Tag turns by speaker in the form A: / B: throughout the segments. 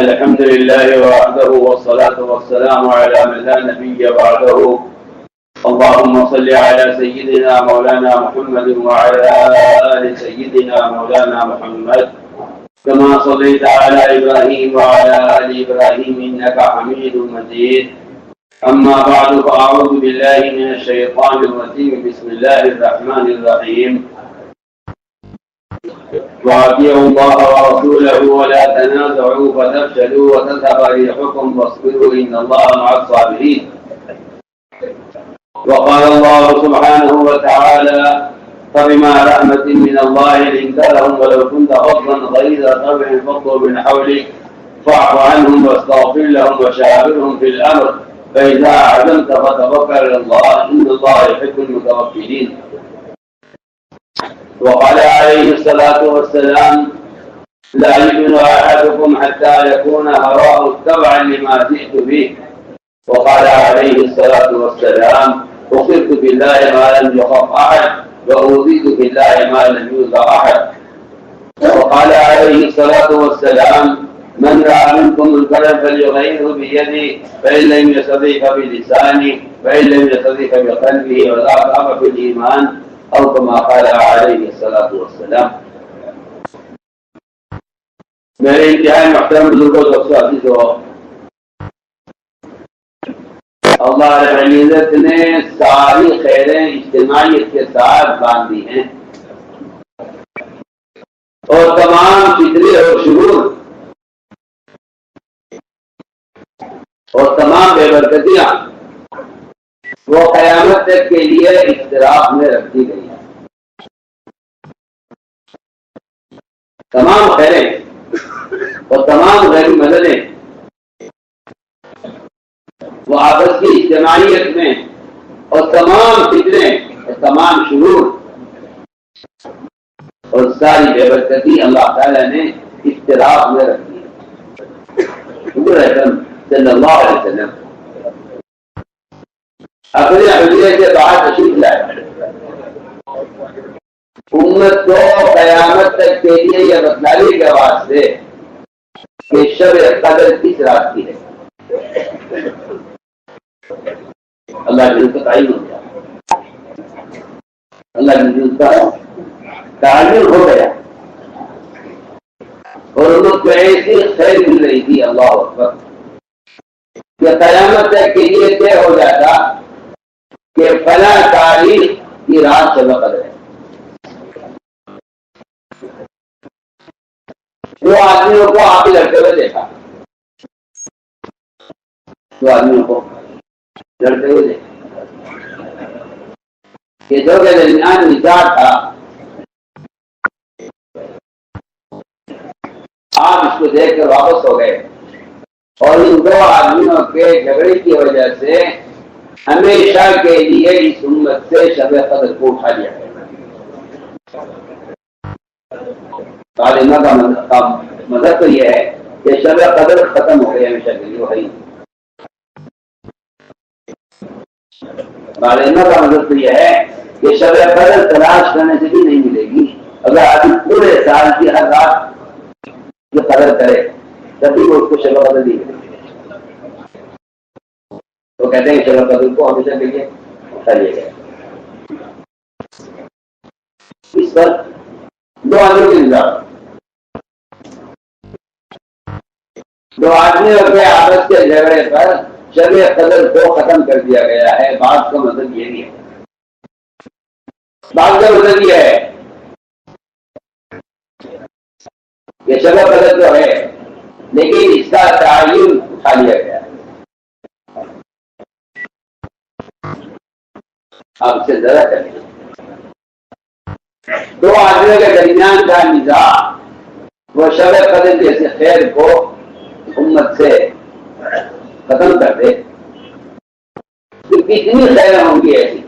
A: الحمد لله وحده والصلاة والسلام على من لا نبي بعده. اللهم صل على سيدنا مولانا محمد وعلى آل سيدنا مولانا محمد كما صليت على إبراهيم وعلى آل إبراهيم إنك حميد مجيد. أما بعد فأعوذ بالله من الشيطان الرجيم. بسم الله الرحمن الرحيم. وأطيعوا الله ورسوله ولا تنازعوا فتفشلوا وتذهب ريحكم واصبروا إن الله مع الصابرين. وقال الله سبحانه وتعالى فبما رحمة من الله لنت لهم ولو كنت فظا غليظ الطبع انفضوا من حولك فاعف عنهم واستغفر لهم وشاورهم في الأمر فإذا عزمت فتوكل على الله إن الله يحب المتوكلين. وقال عليه الصلاة والسلام لا يؤمن أحدكم حتى يكون هواه تبعا لما جئت به. وقال عليه الصلاة والسلام أخذت بالله ما لم يخف أحد وأوذيت بالله ما لم يوذى أحد. وقال عليه الصلاة والسلام من رأى منكم منكرا فليغيره بيده فإن لم يستطع فبلسانه فإن لم يستطع فبقلبه وذاك ضعف في الإيمان أو كما قال عليه الصلاة والسلام. میرے انتہائی محترم بزرگوں دوستوں عزیزوں، اللہ رب العزت نے ساری خیریں اجتماعیت کے ساتھ باندھی ہیں اور تمام فطری اور شرور اور تمام بے برکتیاں وہ قیامت تک کے لیے اختلاف میں رکھی گئی ہیں. تمام خیریں اور تمام غیر مددیں وہ آپس کی اجتماعیت میں اور تمام فطریں اور تمام شرور اور ساری بے برکتی اللہ تعالیٰ نے اختلاف میں رکھی ہے. حضور اکرم صلی اللہ علیہ وسلم اپنے حجرے سے باہر تشریف لائے. امت کو قیامت تک کے لیے یہ بتلانے کے واسطے کہ شب قدر کس رات کی ہے. اللہ کے کا تعین ہو گیا، اللہ کے کا تعین ہو گیا اور ان کو ایسی خیر مل رہی تھی اللہ اکبر کہ قیامت تک کے لیے طے ہو جاتا کہ فلاں تاریخ کی رات شب قدر ہے. دو آدمیوں کو آپ لڑتے ہوئے دیکھا، دو آدمیوں کو لڑتے ہوئے دیکھا کہ دو کے درمیان نکاح تھا. آپ اس کو دیکھ کر واپس ہو گئے اور ان دو آدمیوں کے جھگڑے کی وجہ سے ہمیشہ کے لیے اس امت سے شب قدر کو اٹھا لیا گیا. تعلیمہ کا مطلب تو یہ ہے کہ شب قدر ختم ہو گئی ہمیشہ کے لیے. وہی تعلیمہ کا مطلب تو یہ ہے کہ شب قدر تلاش کرنے سے بھی نہیں ملے گی. اگر آدمی پورے سال کی ہر رات یہ قدر کرے تبھی وہ اس کو شب قدر نہیں ملے گی. تو کہتے ہیں شب قدر کو ہمیشہ کے لیے اٹھا لیا گیا. اس پر دو آدمیوں کے نظام، دو آدمیوں کے آپس کے جھگڑے پر شب قدر کو ختم کر دیا گیا ہے. بات کا مطلب یہ نہیں ہے، بات کا مطلب یہ ہے کہ شب قدر تو ہے لیکن اس کا تعین اٹھا لیا گیا ہے. آپ سے ذرا کریں، دو آدمیوں کے درمیان کا نزاع وہ شب قدر جیسے خیر کو امت سے ختم کر دے تو کتنی خیر ہوں گی ایسی.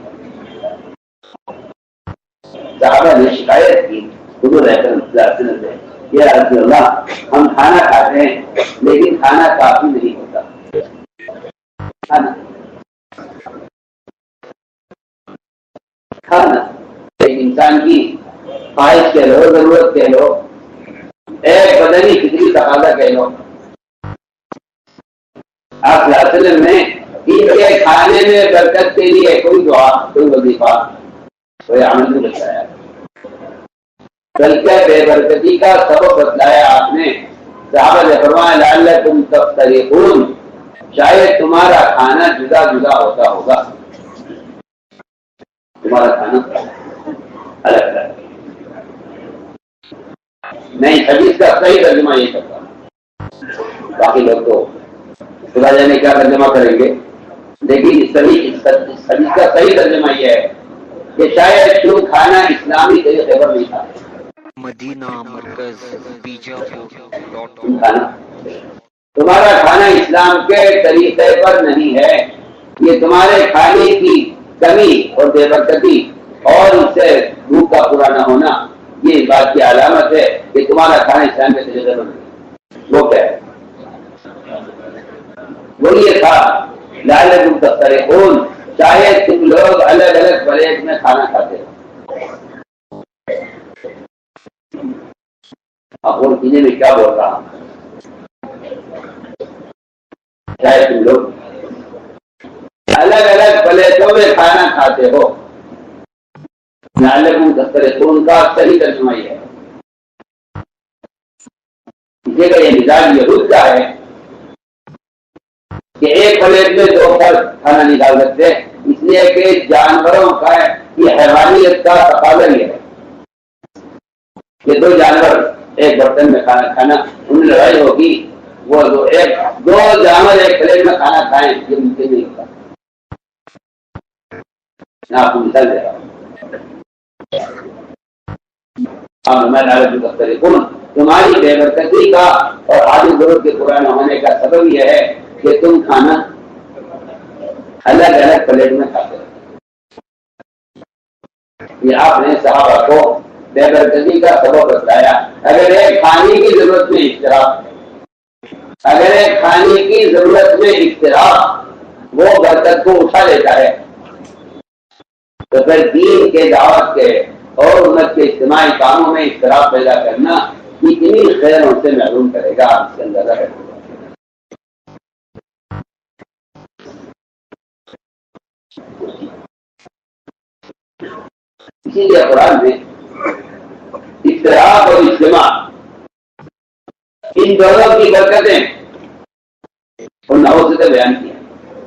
A: صحابہ نے شکایت کی حضور اکرم صلی اللہ علیہ وسلم سے، یا رسول اللہ ہم کھانا کھاتے ہیں لیکن کھانا کافی نہیں ہوتا. کھانا ایک انسان کی خواہش کہہ لو، ضرورت کہہ لو، ایک بدنی فطری تقاضا کہہ لو. اصل میں ان کے کھانے میں برکت کے لیے کوئی دعا، کوئی وظیفہ، کوئی عمل نہیں بتایا، بلکہ بے برکتی کا سبب بتلایا آپ نے۔ صحابہ نے فرمایا لعلکم تفترقون، شاید تمہارا کھانا جدا جدا ہوتا ہوگا، تمہارا کھانا الگ الگ نہیں۔ حدیث کا صحیح ترجمہ یہ کرتا، باقی لوگ تو خدا جانے کیا ترجمہ کریں گے، لیکن اس حدیث کا صحیح ترجمہ یہ ہے کہ شاید تم کھانا اسلامی طریقے پر نہیں کھاتے،
B: مدینہ مرکز
A: تم
B: بیجاپور.com۔
A: کھانا، تمہارا کھانا اسلام کے طریقے پر نہیں ہے، یہ تمہارے کھانے کی کمی اور بے برکتی اور اس سے بھوک کا پورا نہ ہونا، یہ اس بات کی علامت ہے کہ تمہارا کھانا اسلام کے طریقے پر نہیں۔ وہ کیا ہے؟ وہ یہ تھا لعلکم تفترقون، شاید تم لوگ الگ الگ پلیٹ میں کھانا کھاتے ہو۔ اب وہ پینے میں کیا بول رہا ہوں، شاید تم لوگ الگ الگ پلیٹوں میں کھانا کھاتے ہو۔ لعلکم تفترقون کا صحیح ترجمہ یہ ہے، اسی کا یہ مزاج یہود کا ہے کہ ایک پلیٹ میں دو فرد کھانا نہیں ڈال سکتے، اس لیے کہ جانوروں کا یہ حیوانیت کا تقاضا یہ ہے کہ دو جانور ایک برتن میں کھانا کھانا، ان میں لڑائی ہوگی، وہ دو جانور ایک پلیٹ میں کھانا کھائیں، یہ ممکن نہیں ہوتا۔ میں آپ کو مثال دے رہا ہوں، تمہاری بے برکتی کا اور حاجت ضرورت کے پرانا ہونے کا سبب یہ ہے کہ تم کھانا الگ الگ پلیٹ میں کھاتے ہو۔ یہ آپ نے صحابہ کو بے برکتی کا سبب بتایا۔ اگر ایک کھانے کی ضرورت میں اشتراک، اگر ایک کھانے کی ضرورت میں اشتراک وہ برکت کو اٹھا لیتا ہے، تو پھر دین کے دعوت کے اور امت کے اجتماعی کاموں میں اشتراک پیدا کرنا کتنی خیروں سے محروم کرے گا، اس کے اندازہ ہے۔ اسی لیے قرآن میں اشتراک اور اجتماع ان دونوں کی برکتیں اور نحوستیں بیان کی ہیں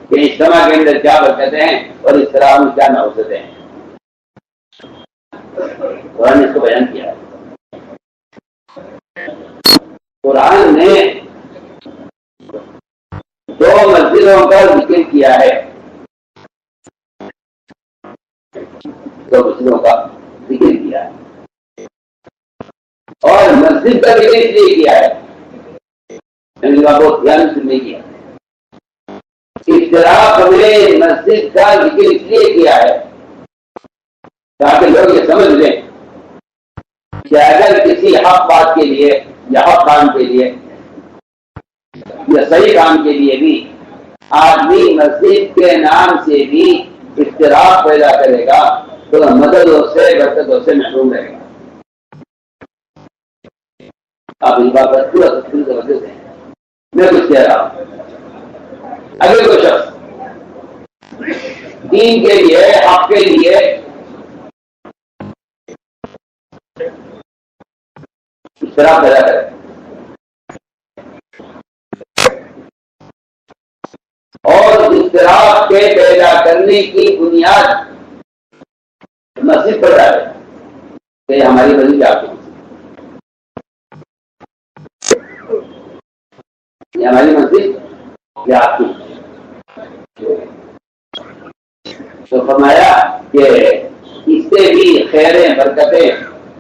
A: کہ اجتماع کے اندر کیا برکتیں ہیں اور اشتراک میں کیا نحوستیں ہیں، قرآن نے اس کو بیان کیا ہے۔ قرآن نے دو مسجدوں کا ذکر کیا ہے، دو مسجدوں کا ذکر کیا ہے، اور مسجد کا ذکر اس لیے کیا ہے، بہت دھیان سے نہیں کیا۔ اشتراک میں مسجد کا ذکر اس لیے کیا ہے تاکہ لوگ یہ سمجھ لیں کہ اگر کسی حق بات کے لیے یا حق کام کے لیے یا صحیح کام کے لیے بھی آدمی مسجد کے نام سے بھی اشتراک پیدا کرے گا تو مددوں سے برکتوں سے محروم رہے گا۔ آپ اس بات پر پورا تفصیل سے وجہ سے میں کچھ کہہ رہا ہوں، اگر کوئی شخص دین کے لیے حق کے لیے اشتراک پیدا کرے اور اشتراک کے پیدا کرنے کی بنیاد مسجد پر ڈالے کہ ہماری مسجد آپ کی، یہ ہماری مسجد یا آپ کی، تو فرمایا کہ اس سے بھی خیریں برکتیں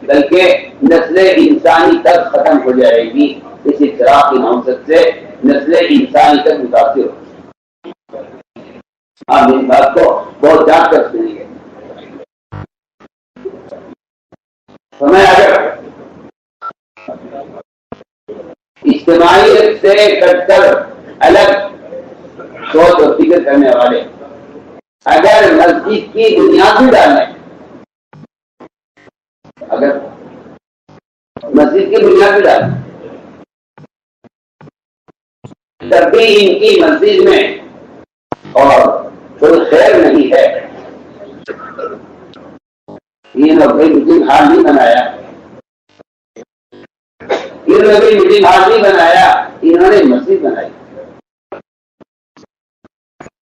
A: بلکہ نسل انسانی تک ختم ہو جائے گی، اس اشتراک کی نوسط سے نسل انسانی تک متاثر ہو۔ آپ اس بات کو بہت جانچ کر سنیں گے۔ فرمایا اگر اجتماعیت سے کٹ کر الگ سوچ اور فکر کرنے والے اگر مسجد کی بنیاد بھی ڈالیں، اگر مسجد کی بنیاد بھی ڈالیں تب بھی ان کی مسجد میں اور کوئی خیر نہیں ہے. یہ لوگ کوئی میٹنگ ہال نہیں بنایا, انہوں نے کوئی میٹنگ ہال نہیں بنایا, انہوں نے مسجد بنائی.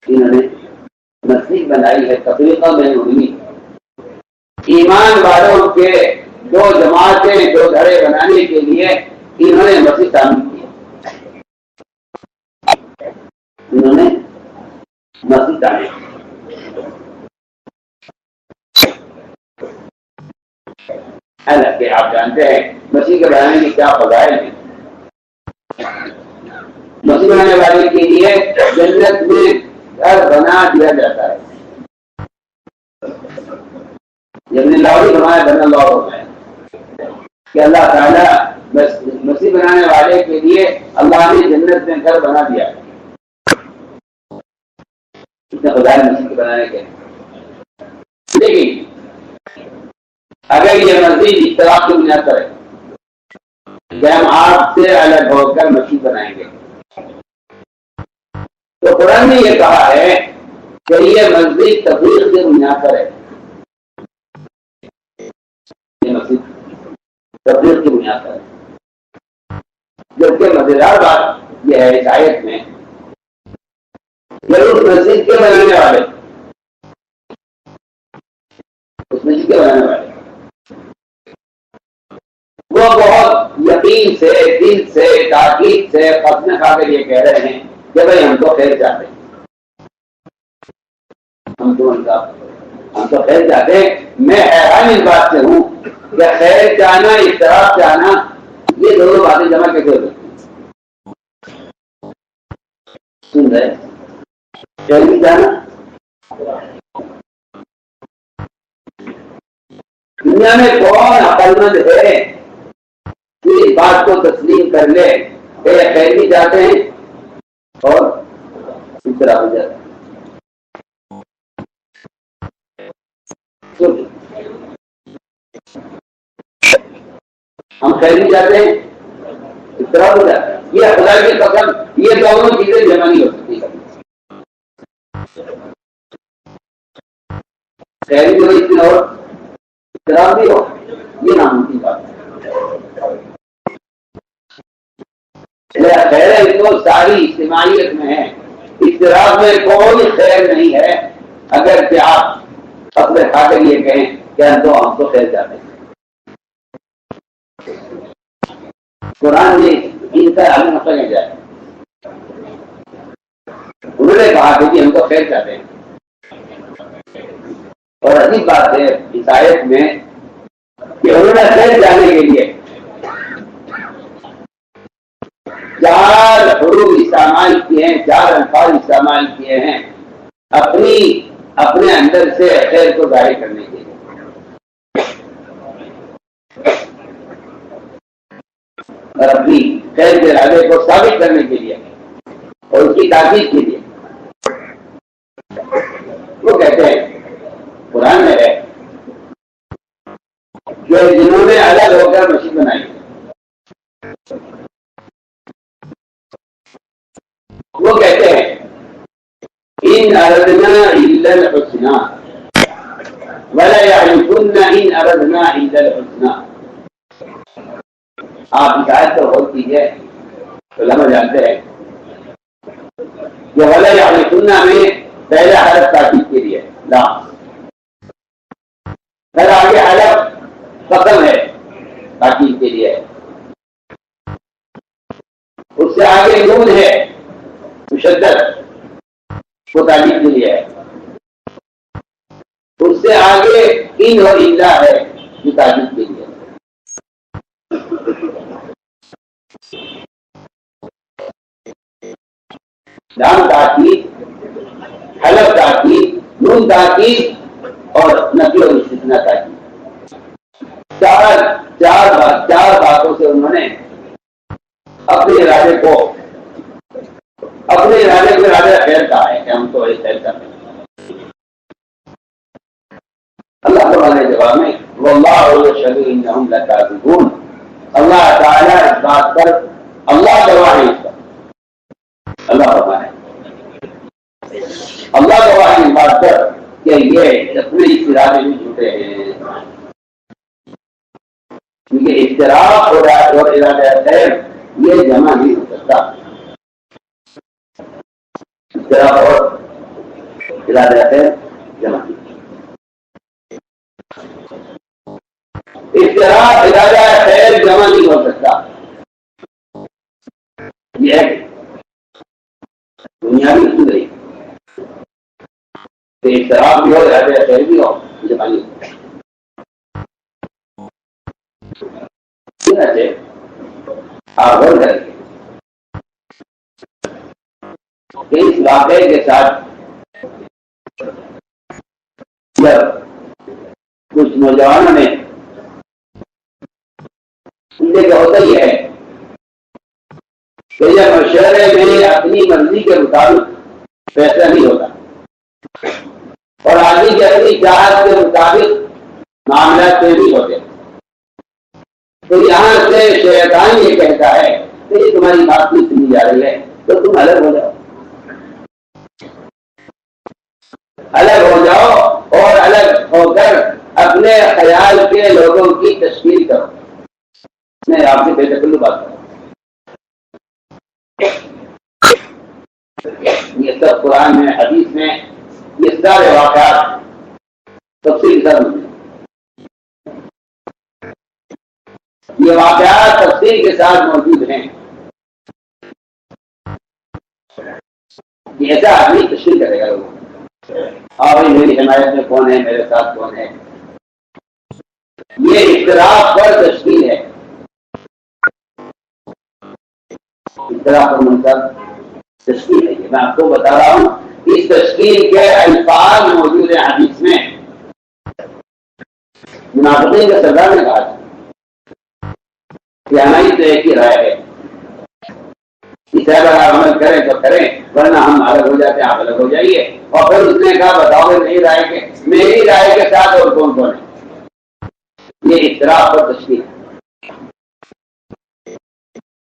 A: انہوں نے مسجد بنائی ہے. تفریقہ میں ہوئی ایمان والوں کے دو جماعتیں دو دھڑے بنانے کے لیے انہوں نے مسجد تعمیر کی. انہوں نے مسجد تعمیر کی. حالانکہ آپ جانتے ہیں مسجد کے بنانے کی کیا فضائل ہیں. مسجد بنانے والے کے لیے جنت میں گھر بنا دیا جاتا ہے. جب لاہوری فرمایا بنا اللہ فرمایا کہ اللہ تعالیٰ مسجد بنانے والے کے لیے اللہ نے جنت میں گھر بنا دیا. اتنے فضائل مسجد بنانے کے. لیکن اگر یہ مسجد اختلاف کی بنیاد پر ہے کہ ہم آپ سے الگ ہو کر مسجد بنائیں گے, تو قرآن نے یہ کہا ہے کہ یہ مسجد تفریق کی بنیاد پر ہے. یہ مسجد تفریق کی بنیاد پر ہے. جبکہ مزیدار بات یہ ہے اس آیت میں کہ اس مسجد کے بنانے والے وہ بہت یقین سے دل سے تاکید سے قسم کھا کر یہ کہہ رہے ہیں کہ بھائی ہم تو خیر چاہتے ہیں, ہم تو خیر چاہتے ہیں. میں حیران اس بات سے ہوں کہ خیر چاہنا اختلاف چاہنا یہ دونوں باتیں جمع کیسے ہو سکتی ہیں. سن رہے خیر چاہنا دنیا میں کون عقل مند ہے کہ اس بات کو تسلیم کر لے کہ خیر بھی چاہتے ہیں اور اس طرح ہو جاتا ہے. ہم خیر بھی چاہتے ہیں اس طرح ہو جاتا ہے. یہ خدا کی قسم یہ دونوں چیزیں جمع نہیں ہو سکتی. خیر بھی ہو اس میں اور اختلاف بھی ہو, یہ ناممکن بات ہے. خیر تو ساری اجتماعیت میں ہے, اختلاف میں کوئی خیر نہیں ہے. اگر کہ آپ اپنے کھا کر یہ کہیں کہ ہم تو خیر چاہتے ہیں. قرآن نے ان کا حل مطلب ہے جائے. انہوں نے کہا کہ ہم تو خیر چاہتے ہیں. اور عجیب بات ہے اس آیت میں کہ انہوں نے خیر جانے کے لیے 4 حروف استعمال کیے ہیں, 4 الفاظ استعمال کیے ہیں اپنے اندر سے خیر کو ظاہر کرنے کے لیے. اور اپنی خیر کے ارادے کو ثابت کرنے کے لیے اور اس کی تاکید کے لیے. وہ کہتے ہیں قرآن میں ہے کہ جنہوں نے الگ ہو کر مسجد بنائی وہ کہتے ہیں ان اردنا الا الحسنى ولا يعرفن ان اردنا الا الحسنى. آپ اس آیت کو غور کیجیے تو علماء جانتے ہیں کہ ولا يعرفن میں پہلا حرف تاکید کے لیے لا, پھر آگے حرف قسم ہے تاکید کے لیے, اس سے آگے نون ہے مشدد وہ تاکید کے لیے ہے, اس سے آگے ان اور الا ہے جو تاکید کے لیے. لام تاکید, حلف تاکید, نون تاکید اور نفی اور استثناء تاکید. چار باتوں سے انہوں نے اپنے ارادے کو ارادہ خیر کہا ہے کہ ہم تو ایک خیر کرتے ہیں. اللہ تعالیٰ نے جواب میں واللہ یشہد انہم لکاذبون, اللہ تعالیٰ اس بات پر اللہ گواہ ہے اس پر یہ اپنے اشتراک میں جھوٹے ہیں، کیونکہ اشتراک اور ارادہ خیر یہ جمع نہیں ہو سکتا، اشتراک اور ارادہ خیر جمع نہیں، اشتراک ارادہ خیر جمع نہیں ہو سکتا، یہ دنیاوی اصول ہے، اشتراک بھی ہو ارادہ خیر بھی ہو جمع نہیں ہو سکتا۔ آپ غور کریں کہ اس واقعے کے ساتھ جب کچھ نوجوانوں نے کہ ہوتا ہی ہے کہ جب مشورے میں اپنی مرضی کے مطابق فیصلہ نہیں ہوتا اور آدمی کی اپنی چاہت کے مطابق معاملات طے نہیں ہوتے، تو یہاں سے شیطان یہ کہتا ہے کہ یہ تمہاری بات نہیں سنی جا رہی ہے تو تم الگ ہو جاؤ، الگ ہو جاؤ اور الگ ہو کر اپنے خیال کے لوگوں کی تشکیل کرو۔ میں آپ سے بے تکلف بات کروں، یہ سب قرآن میں حدیث میں یہ سارے واقعات تفصیل کے ساتھ یہ واقعات تفصیل کے ساتھ موجود ہیں، یہ ایسا آدمی تشکیل کرے گا لوگوں، ہاں بھائی میری حمایت میں کون ہے، میرے ساتھ کون ہے، یہ اختلاف پر تشکیل ہے، اختلاف پر منتخب تشکیل ہے۔ میں آپ کو بتا رہا ہوں اس تشکیل کے الفاظ موجود ہیں حدیث میں۔ منافقین کے سردار نے کہا کہ ہماری تو ایک ہی رائے ہے، اگر آپ عمل کریں تو کریں ورنہ ہم الگ ہو جاتے ہیں، آپ الگ ہو جائیے۔ اور پھر اس نے کہا بتاؤ میری رائے کے میری رائے کے ساتھ اور کون کون ہے؟ یہ اختلاف پر تشکیل ہے،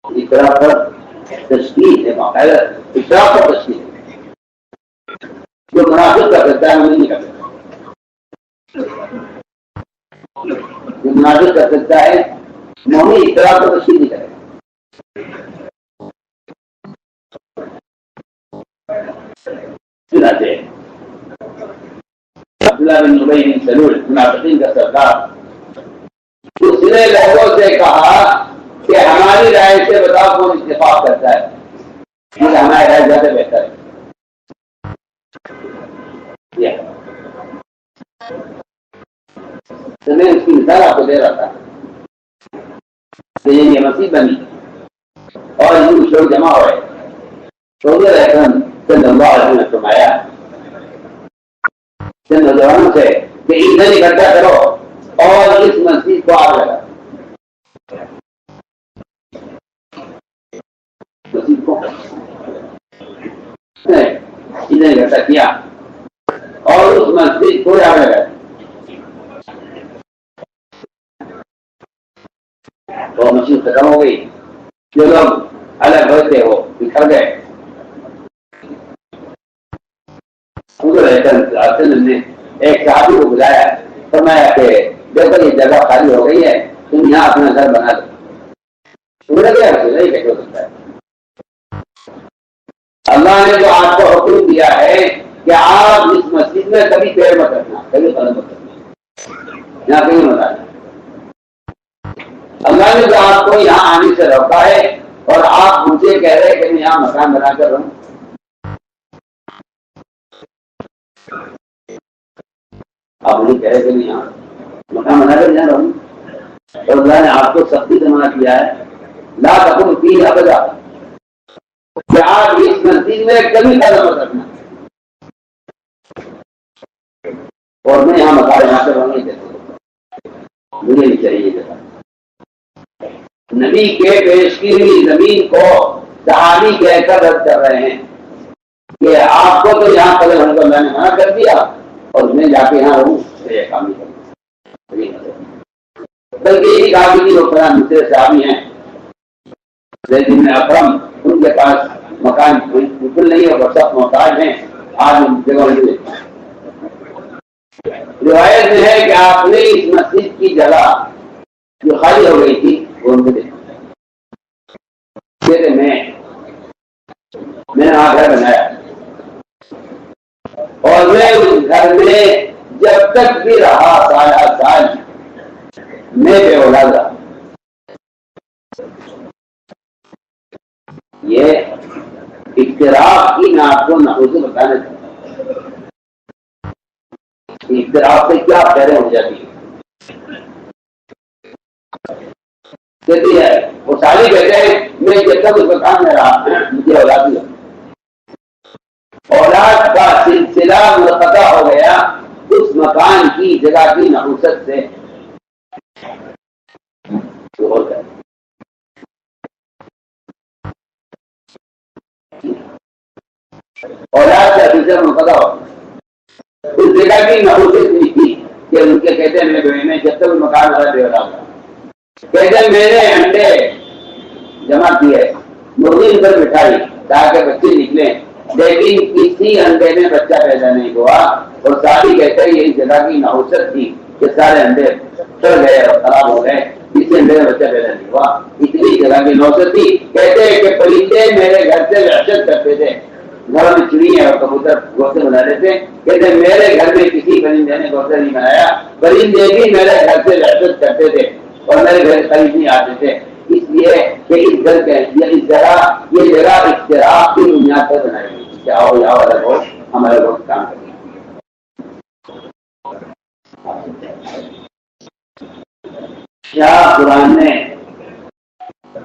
A: اختلاف پر تشکیل ہے، باقاعدہ اختلاف پر تشکیل ہے۔ جو منافق کر سکتا ہے وہ نہیں کر سکتا، جو منافق کر سکتا ہے مومن اختلاف پر تشکیل نہیں کرے گا۔ عبداللہ بن ابی بن سلول منافقین کا سردار، اس نے لوگوں سے کہا کہ ہماری رائے سے بتاؤ کون اتفاق کرتا ہے، کیونکہ ہماری رائے زیادہ بہتر ہے۔ تو میں اس کی مثال آپ کو دے رہا تھا کہ یہ مسیح بنی اور یہ لوگ جمع ہوئے تو صلی اللہ علیہ وسلم نے فرمایا نوجوانوں سے کہ ایندھن اکٹھا کرو اور اس مسجد کو آگ لگا، مسجد کو ایندھن اکٹھا کیا اور اس مسجد کو آگ لگا، تو مسجد ختم ہو گئی، جو لوگ الگ ہوئے تھے وہ بکھر گئے۔ نے ایک صحابی کو بلایا، فرمایا کہ دیکھو یہ جگہ خالی ہو گئی ہے، تم یہاں اپنا گھر بنا دو۔ کیسے ہو سکتا ہے؟ اللہ نے جو آپ کو حکم دیا ہے کہ آپ اس مسجد میں کبھی پیر مت رکھنا، کبھی قدم مت رکھنا، یہاں کہیں مت آنا۔ اللہ نے جو آپ کو یہاں آنے سے روکا ہے اور آپ مجھے کہہ رہے کہ میں یہاں مکان بنا کر رہوں، آپ مجھے کہہ رہے کہ میں یہاں مکان بنا کر جا رہا ہوں، اور اللہ نے آپ کو سختی سے منع کیا ہے لا تقم فیہ ابدا، کہ آپ اس مسجد میں کبھی قدم مت رکھنا، اور میں یہاں مکان بنا کر رہوں گا، مجھے نہیں چاہیے جگہ۔ نبی کے پیش کی ہوئی زمین کو صحابی کہہ کر رد کر رہے ہیں کہ آپ کو تو یہاں قدم رکھنے کو میں نے منع کر دیا اور میں جا کے یہاں رہوں تو یہ کام نہیں کروں، بلکہ یہی کہا کہ وہ فلاں دوسرے صحابی ہیں زید بن اکرم، ان کے پاس مکان بالکل نہیں ہے اور سخت محتاج ہیں، آج ان جگہوں روایت میں ہے کہ آپ نے اس مسجد کی جگہ جو خالی ہو گئی تھی وہ ان کو دے میں نے وہاں گھر بنایا اور میں اس گھر میں جب تک بھی رہا سال میں بے اولاد رہا. یہ اختراف کی نعت کو نحوست بتانا چاہتا ہوں. اختراف سے کیا خیریں ہو جاتی ہے. کہتی ہے وہ سالی کہتے ہیں میں جب تک اس مکان میں رہا مجھے اولاد ہوا. اولاد کا سلسلہ منقطع ہو گیا اس مکان کی جگہ کی نحوست سے. اولاد کا سلسلہ منقطع ہو اس جگہ کی نحوست نہیں تھی کہ ان کے کہتے ہیں میں جب تک مکان والا دے رہا تھا کہتے ہیں میں نے انڈے جمع کیے مرغی پر بٹھائی تاکہ بچے نکلیں لیکن کسی انڈے میں بچہ پیدا نہیں ہوا. اور ساری کہتے ہیں یہی جگہ کی نحوست تھی کہ سارے انڈے چڑھ گئے اور خراب ہو گئے. کسی انڈے میں بچہ پیدا نہیں ہوا. اتنی جگہ کی نحوست تھی. کہتے ہیں کہ پرندے میرے گھر سے وحشت کرتے تھے. گھر میں چڑیا اور کبوتر گھونسلے بنا لیتے. کہتے ہیں میرے گھر میں کسی پرندے نے گھونسلہ نہیں بنایا. پرندے بھی میرے گھر سے وحشت کرتے تھے اور میرے گھر قریب نہیں آتے تھے. اس لیے کہ اس گھر کے یہ جگہ اختراف کی بنیاد پر بنائی گئی. آؤ یا والا لوگ ہمارے لوگ کام کریں. کیا قرآن نے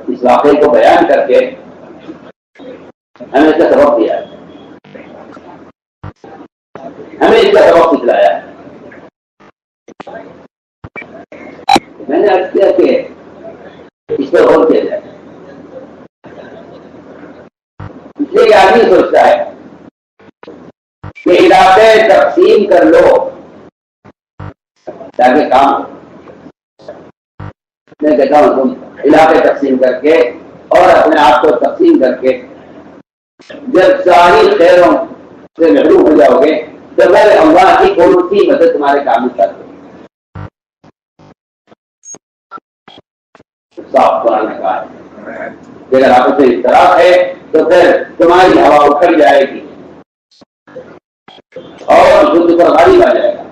A: اس واقعے کو بیان کر کے ہمیں اس کا سبق دیا ہے. ہمیں اس کا سبق سکھلایا ہے. میں نے عرض کیا کہ اس پر غور کیا جائے. اس لیے آدمی سوچتا ہے کہ علاقے تقسیم کر لو تاکہ کام ہو. میں کہتا ہوں تم علاقے تقسیم کر کے اور اپنے آپ کو تقسیم کر کے جب ساری خیروں سے محروم ہو جاؤ گے تو پھر اللہ کی کون سی مدد تمہارے کام میں کر دو. صاف قرآن نے کہا ہے اگر آپ سے اختلاف ہے تو پھر تمہاری ہوا اکھڑ جائے گی اور خود پر غالب آ جائے گا.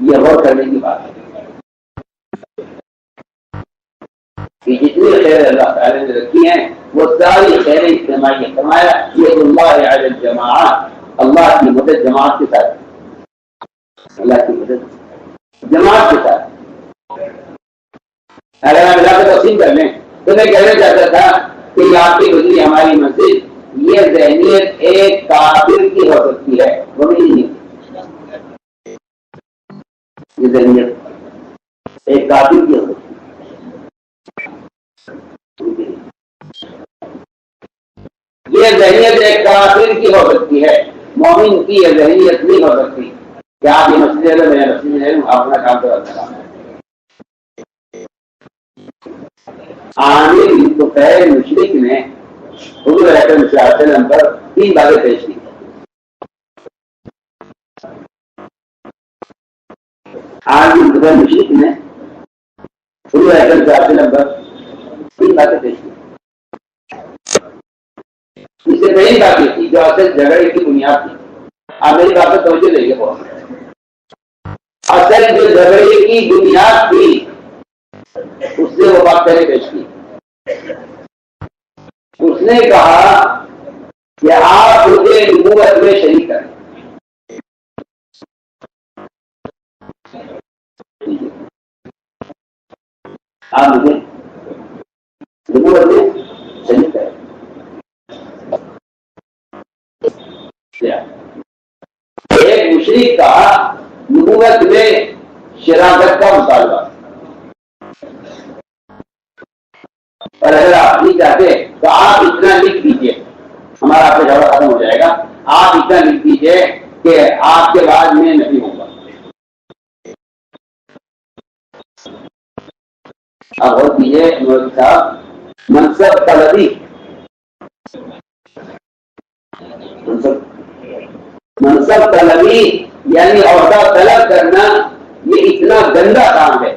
A: یہ غور کرنے کی بات ہے کہ جتنی خیر اللہ تعالی نے رکھی ہیں وہ ساری خیریں اجتماعی ہیں. فرمایا یہ اللہ علی الجماعت اللہ کی مدد جماعت کے ساتھ. اللہ کی مدد جماعت کے ساتھ. اگر ہم علاقے تقسیم کر لیں تو میں کہنا چاہتا تھا کہ آپ کی گزری ہماری مسجد یہ ذہنیت ایک کافر کی ہو سکتی ہے وہ نہیں ہے. یہ ذہنیت ایک کافر کی ہو سکتی ہے. یہ ذہنیت ایک کافر کی ہو سکتی ہے. مومن کی یہ ذہنیت نہیں ہو سکتی کہ آپ یہ مسجد ہے میں مسجد ہے اپنا کام تو اپنا کام ہے. عامر بن طفیل مشرک نے حضور اکرم صلی اللہ علیہ وسلم پر 3 باتیں پیش کی. عامر بن طفیل مشرک نے حضور اکرم صلی اللہ علیہ وسلم پر 3 باتیں پیش کی. اس سے پہلی بات یہ تھی جو اصل جھگڑے کی بنیاد تھی. آپ میری بات پر توجہ دیں گے. بہت اصل جو جھگڑے کی بنیاد تھی اس نے وہ بات پہلے پیش کی. اس نے کہا کہ آپ مجھے نبوت میں شریک کریں. آپ مجھے نبوت میں شریک کریں. ایک مشرک کا نبوت میں شراکت کا مطالبہ. اور اگر آپ نہیں چاہتے تو آپ اتنا لکھ دیجیے, ہمارا آپ کا جھگڑا ختم ہو جائے گا. آپ اتنا لکھ دیجیے کہ آپ کے بعد میں نہیں ہوں گا. آپ غور کیجیے مولوی صاحب, منصب طلبی منصب طلبی یعنی عہدہ طلب کرنا یہ اتنا گندا کام ہے.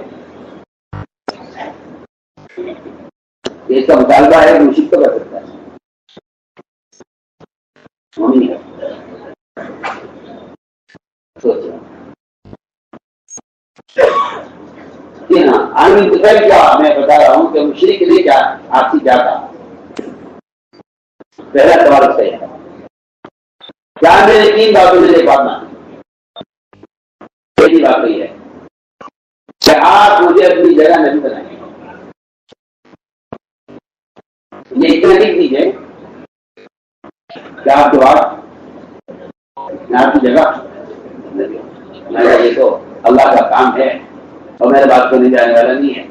A: اس کا مطالبہ ہے مشرک تو کر سکتا ہے. ہاں عالم انتخاب کیا میں بتا رہا ہوں کہ مشرک نے کیا آپ سے کیا کہا. پہلا سوال صحیح ہے. کیا میں نے 3 باتوں میں ایک بات مانی. پہلی بات یہ ہے کہ آپ مجھے اپنی جگہ نہیں بنائیں گے. یہ اتنا لکھ دیجیے کیا آپ کے بات میں آپ کی جگہ میں یہ تو اللہ کا کام ہے اور میرے بات کو نہیں جانے والا نہیں ہے.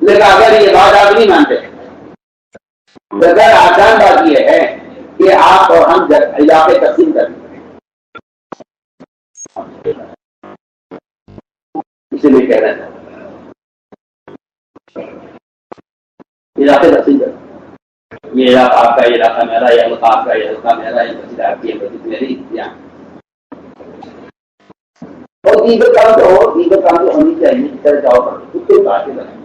A: لیکن اگر یہ بات آپ نہیں مانتے آسان بات یہ ہے کہ آپ اور ہم علاقے تقسیم کر دیں. اسی لیے کہہ رہا تھا علاقے تقسیم کر دیں. یہ علاقہ آپ کا، یہ علاقہ میرا، یہ حلقہ آپ کا، یہ حلقہ میرا، یہ مسجد آپ کی، یہ مسجد میری. اور دیگر کام تو ہونی چاہیے جس طرح جاؤ پر اس کو باتیں بنائیں.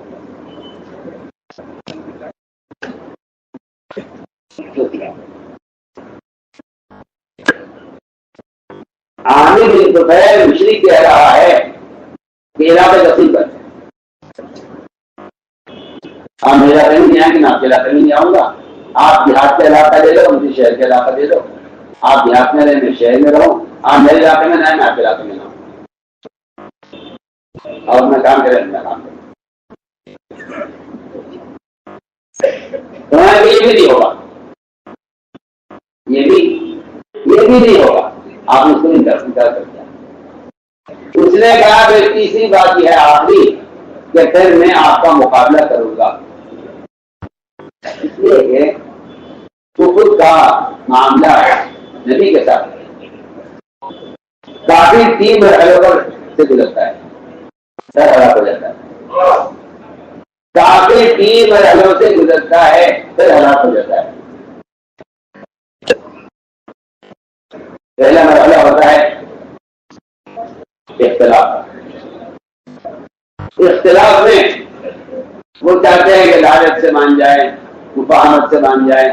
A: عامر بن طفیل مشرک کہہ رہا ہے کہ علاقے تقسیم کر. آپ میرا کہیں نہیں آئیں گے، میں آپ کے علاقے میں نہیں آؤں گا. آپ دیہات کا علاقہ دے دو، مجھے شہر کا علاقہ دے دو. آپ دیہات میں رہیں، میں شہر میں رہوں. آپ میرے علاقے میں نہ آئیں، میں آپ کے علاقے میں نہ ہوں. اور میں کام کریں میں کام کروں. یہ بھی نہیں ہوگا، یہ بھی نہیں ہوگا. آپ اس کو نہیں کر سکتے. اس نے کہا کہ تیسری بات یہ ہے آخری کہ پھر میں آپ کا مقابلہ کروں گا. اس لیے کہ کفر کا معاملہ نبی کے ساتھ کافی 3 مرحلوں پر سے گزرتا ہے. سر ہلاک ہو جاتا ہے. کافی 3 مرحلوں سے گزرتا ہے پھر ہلاک ہو جاتا ہے. پہلا مرحلہ ہوتا ہے اختلاف میں وہ چاہتے ہیں کہ لالچ سے مان جائیں، مفاہمت سے مان جائیں.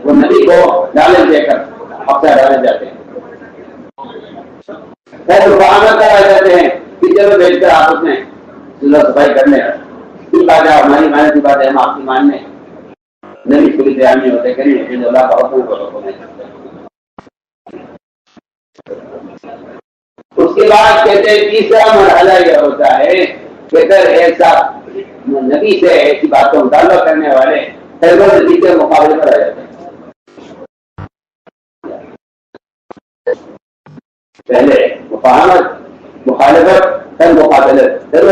A: وہ نبی کو لالچ دے کر اپنا ڈالنا چاہتے ہیں. مفاہمت کرا جاتے ہیں کہ چلو بیچ کر آپس میں صلح صفائی کرنے کی بات ہے. ہماری ماننے کی بات ہے، ہم آپ کی ماننے نبی پوری تیاری ہوتے کریں اللہ کا حکم کو. اس کے بعد کہتے ہیں تیسرا مرحلہ یہ ہوتا ہے کہ پھر ایسا نبی سے ایسی بات کا مطالبہ کرنے والے نبی کے مقابلے پر آ جاتے ہیں. پہلے مفاہمت، مخالفت، پھر مقابلت، پھر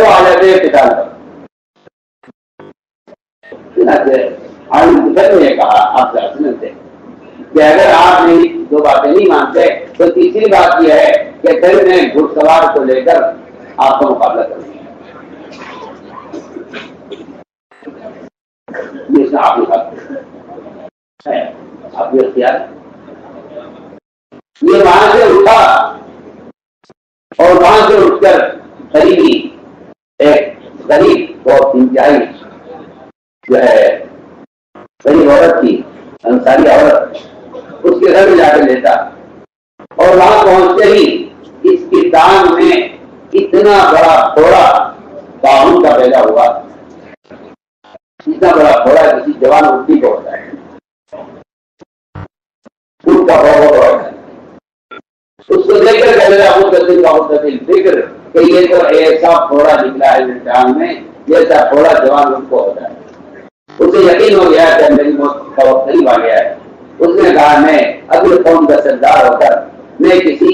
A: وہ آ جاتے ہیں قتال پر. نے کہا آپ سے کہ اگر آپ میری 2 باتیں نہیں مانتے تو تیسری بات یہ ہے کہ پھر میں گھڑ سوار کو لے کر آپ کا مقابلہ کروں گا. یہ آپ کے اختیار. یہ وہاں سے اٹھا اور وہاں سے اٹھ کر قریبی ایک غریب اور انتہائی جو ہے غریب عورت کی، انصاری عورت، اس کے گھر میں جا کر لیتا. اور وہاں پہنچتے ہی اس کی ٹانگ میں اتنا بڑا پھوڑا باہن کا پیدا ہوا. اتنا بڑا پھوڑا کسی جوان اٹھی کو ہوتا ہے. اس کا بہت اس کو دیکھ کر فکر کہ یہ تو ایسا پھوڑا نکلا ہے ٹانگ میں جیسا پھوڑا جوان ان کو ہوتا ہے. اسے یقین ہو گیا کہ میری موت کا وقت نہیں آ گیا ہے. اس نے کہا میں اگلے قوم کا سردار ہو کر میں کسی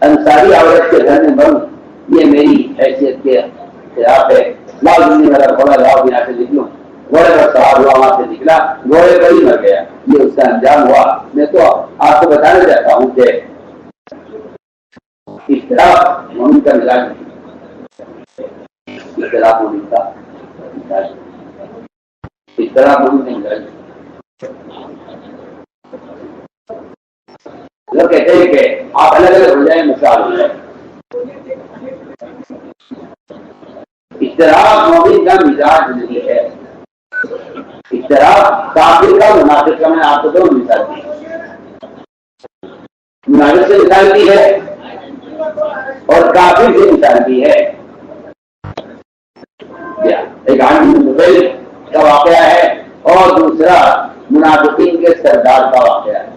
A: انصاری عورت کے گھر میں بنوں، یہ میری حیثیت کے خلاف ہے. لاؤ دنیا والا گھوڑا لاؤ، یہاں سے نکلوں. گھوڑے پر سوار ہوا، وہاں سے نکلا، گھوڑے پر ہی مر گیا. یہ اس کا انجام ہوا. میں تو آپ کو بتانا چاہتا ہوں کہ اختلاف مومن کا مزاج نہیں. اختلاف مومن کا مزاج، اختلاف مومن کا مزاج. لوگ کہتے ہیں کہ آپ الگ الگ ہو جائیں مثال ہو جائے. اختلاف مومن کا مزاج نہیں ہے. اختلاف کافر کا منافق کا. میں نے آپ کو دو مثال دی. منافق سے مثال دی ہے اور کافر سے مثال دی ہے. ایک عام کا واقعہ ہے اور دوسرا منافقین کے سردار کا واقعہ ہے.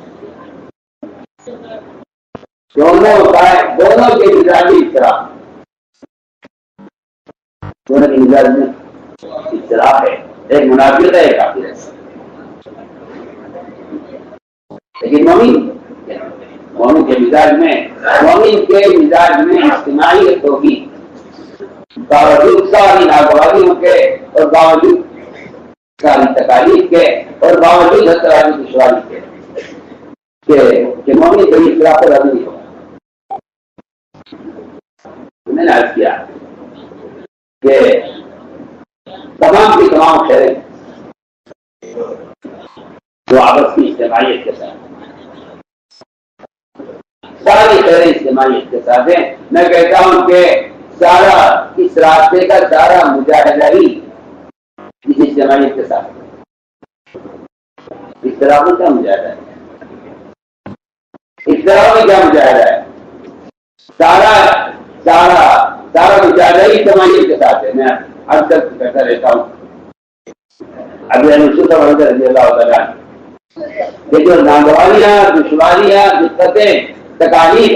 A: دونوں کے مزاجی اختلاف. دونوں کے مزاج میں اختلاف ہے. ایک منافق ہے ایک کافر ہے. لیکن مومن کے مزاج میں اجتماعیت ہوگی. باوجود ساری ناگواریوں کے اور باوجود ساری تکالیف کے اور باوجود ہر طرح کی دشواری کے کہ مومن کوئی اختلاف پر راضی نہیں ہوگا. میں نے عرض کیا کہ تمام کی تمام خیریں جو آپس کی اجتماعیت کے ساتھ ساری خیریں اجتماعیت کے ساتھ ہیں. میں کہتا ہوں کہ سارا اس راستے کا سارا مجاہدہ ہی اس اجتماعیت کے ساتھ. اس طرح میں کیا مجاہدہ ہے؟ اس طرح میں کیا مجاہدہ ہے؟ سارا مجاہدہ ہی اجتماعیت کے ساتھ ہے. میں اکثر کہتا رہتا ہوں ابھی رضی اللہ تعالیٰ یہ جو ناگواریاں دشواریاں دقتیں تکالیف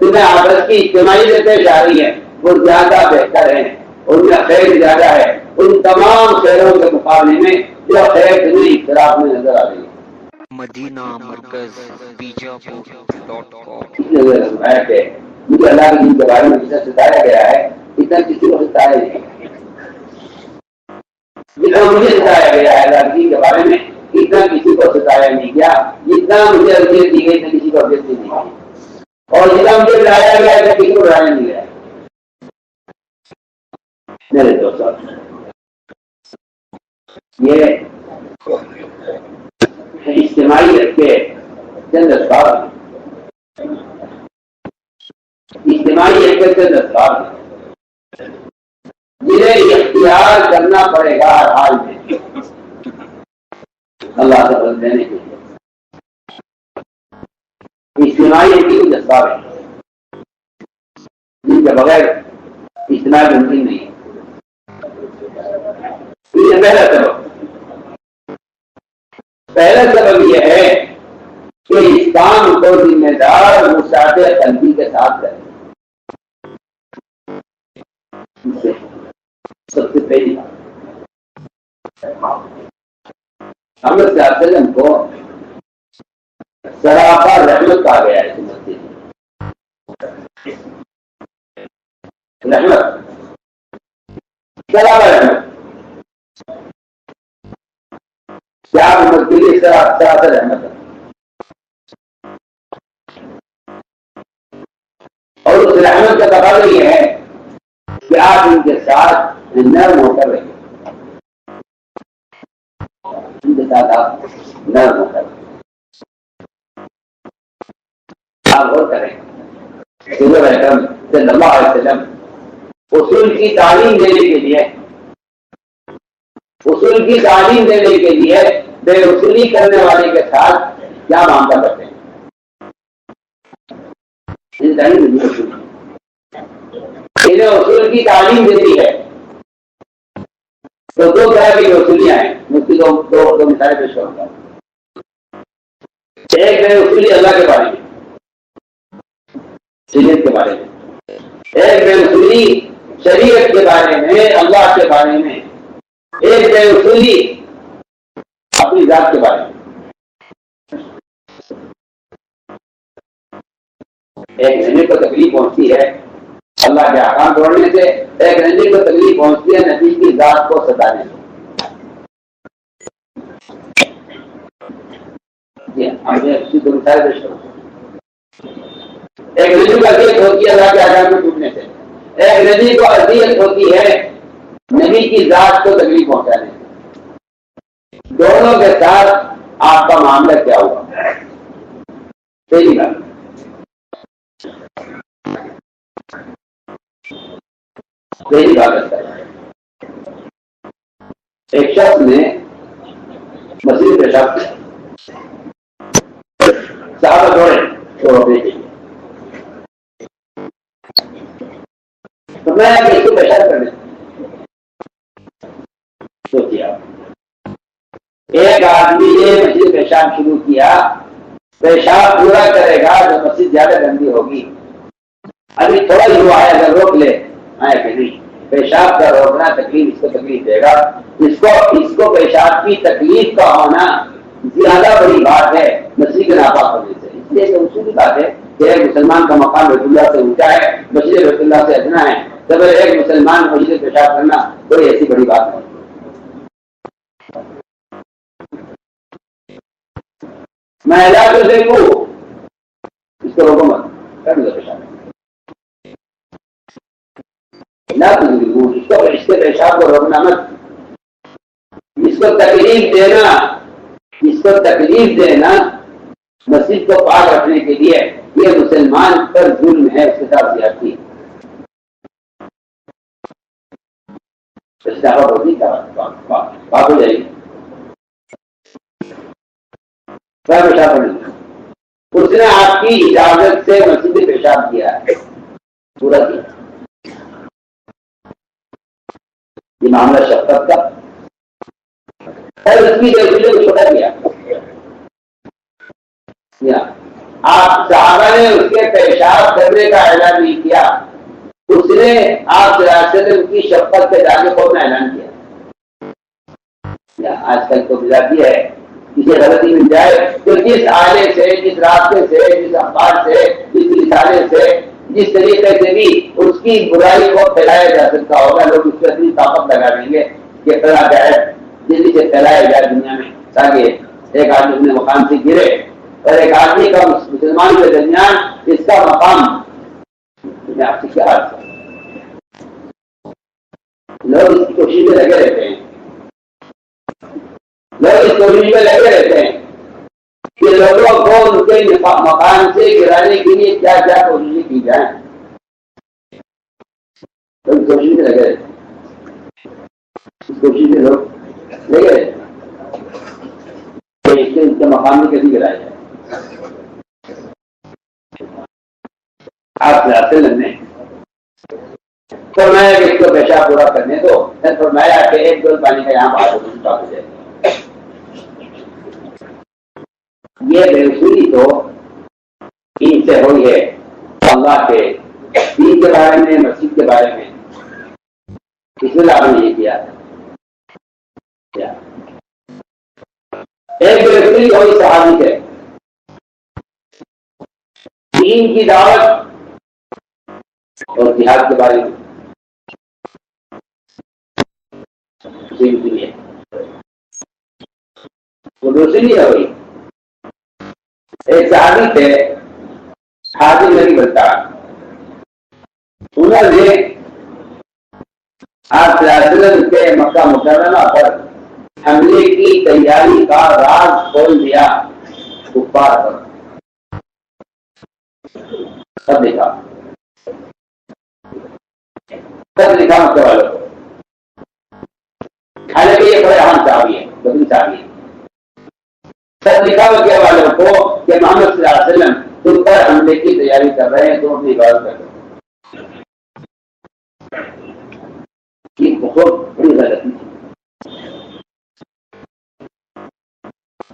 A: تمہیں آپس کی اجتماعیت پیش آ رہی ہیں وہ زیادہ بہتر ہیں. ان میں خیر زیادہ ہے ان تمام خیروں کے مقابلے میں جو خیر تمہیں اختلاف میں نظر آ رہی ہے.
B: مدینہ مرکز بیجاپور.com.
A: مجھے اللہ کے دین کے بارے میں جتنا ستایا گیا ہے اتنا کسی کو ستایا نہیں. جتنا مجھے ستایا گیا ہے اللہ کے دین کے بارے میں اتنا کسی کو ستایا نہیں گیا. جتنا مجھے اذیت دی گئی اتنا کسی کو اذیت نہیں دی. اور جتنا مجھے ڈرایا گیا اتنا کسی کو ڈرایا نہیں گیا. میرے دوستوں یہ اجتماعیت کے چند اسباب جنہیں اختیار کرنا پڑے گا ہر حال میں اللہ سے بدل دینے کے لیے. اجتماعیت کی کچھ اسباب ہیں جن کے بغیر اجتماع ممکن نہیں ہے. پہلا سبب یہ ہے کہ اس کام کو ذمہ دار مساعد قلبی کے ساتھ کریں. سب سے پہلی ہم وسلم کو سراپا رحمت کہا گیا ہے. رحمت سراپا رحمت کیا امت کے لیے سراسر رحمت ہے. اور اس رحمت کا تقاضا یہ ہے کہ آپ ان کے ساتھ نرم ہو کر رہیں. ان کے ساتھ آپ نرم ہو کر آپ غور کریں. حضور اکرم صلی اللہ علیہ وسلم اصول کی تعلیم دینے کے لیے بے اصولی کرنے والے کے ساتھ کیا معاملہ کرتے ہیں. انہیں اصول کی تعلیم دیتی ہے تو دو طرح کی اصولیاں ہیں. مفتی دو مثالیں پیش کروں گا. ایک بے اصولی اللہ کے بارے میں شریعت کے بارے میں. ایک بے اصولی شریعت کے بارے میں اللہ کے بارے میں. ایک بے اصولی اپنی ذات کے بارے میں. ایک رہنے کو تکلیف پہنچتی ہے اللہ کے احکام توڑنے سے. ایک رہنے کو تکلیف پہنچتی ہے نبی کی ذات کو ستانے سے. ایک رہنے کو اذیت ہوتی ہے اللہ کے احکام کو ٹوٹنے سے. ایک رہنے کو اذیت ہوتی ہے نبی کی ذات کو تکلیف پہنچانے سے. دونوں کے ساتھ آپ کا معاملہ کیا ہوگا؟ پہلی بات ہے، ایک شخص نے مسجد پیشاب کیا، صحابہ دوڑے روکنے کے لیے، تو میں اس کو پیشاب کرنے تو کیا، ایک آدمی نے مسجد پیشاب شروع کیا، پیشاب پورا کرے گا تو مسجد زیادہ گندی ہوگی، ابھی تھوڑا ہی ہوا ہے، اگر روک لے آئے کہ نہیں، پیشاب کا روکنا تکلیف اس کو تکلیف دے گا، اس کو پیشاب کی تکلیف کا ہونا زیادہ بڑی بات ہے مسجد کے ناپاک ہونے سے۔ اس لیے اصولی بات ہے کہ ایک مسلمان کا مقام بیت اللہ سے اونچا ہے، مسجد بیت اللہ سے ادنا ہے، تب ایک مسلمان مسجد پیشاب کرنا کوئی ایسی بڑی بات نہیں۔ میں علاج کو دیکھوں اس کو روکو مت کر دو پیشاب، اس کے پیشاب کو روکنا مت، اس کو تکلیف دینا مسجد کو پاک رکھنے کے لیے یہ مسلمان پر ظلم ہے، اس کے ساتھ زیادتی پاک ہو جائے گی۔ اس نے آپ کی اجازت سے مسجد میں پیشاب کیا ہے، پورا کیا، یہ معاملہ شفقت کا اور اس کی جلدی کو چھوٹا کیا۔ آپ صحابہ نے اس کے پیشاب کرنے کا اعلان نہیں کیا، اس نے آپ سے کی شفقت کے دانے کو اپنا اعلان کیا۔ آج کل تو گزارتی ہے کسی غلطی مل جائے تو جس آلے سے، جس راستے سے، جس اخبار سے، جس رسالے سے، جس طریقے سے بھی اس کی برائی کو پھیلایا جا سکتا ہوگا، لوگ اس پر اپنی طاقت لگا دیں گے کہ پھیلا جائے، جلدی سے پھیلایا جائے دنیا میں، تاکہ ایک آدمی اپنے مقام سے گرے اور ایک آدمی کا مسلمان کے درمیان اس کا مقام آپ سے کیا حال ہے؟ لوگ اس کی کوشش میں لگے رہتے ہیں، کہ لوگوں کو ان کے مقام سے گرانے کے لیے کیا کیا کوششیں کی جائیں، لوگ کوشش میں لگے رہتے ہیں، اس کوشش میں لوگ لگے رہتے ہیں کہ ان کے مقام میں کیسے گرایا جائے۔ آپ سے لگنے فرمایا کہ اس کو پیشاب پورا کرنے دو، فرمایا کہ ایک ڈول پانی کا یہاں بات ہو جائے۔ یہ بے وصولی تو ان سے ہوئی ہے اللہ کے دین کے بارے میں، مسجد کے بارے میں، اس میں آپ نے یہ کیا ایک بے وصولی ہوئی صحابی ہے، دین کی دعوت اور جہاد کے بارے میں وہ دوسری نہیں ہوئی۔ ایک صحابی تھے حاضر نبی بنتا، انہوں نے آپ کے مکہ مکرمہ پر حملے کی تیاری کا راز کھول دیا کفار پر، سب لکھا مکہ والوں کو، حالانکہ یہ بڑے اہم صحابی ہے، بدری صحابی ہے، سب لکھا مکہ والوں کو کہ محمد صلی اللہ علیہ وسلم تم پر حملے کی تیاری کر رہے ہیں، تم اپنی عبادت کر رہے ہیں۔ یہ بہت بڑی غلطی،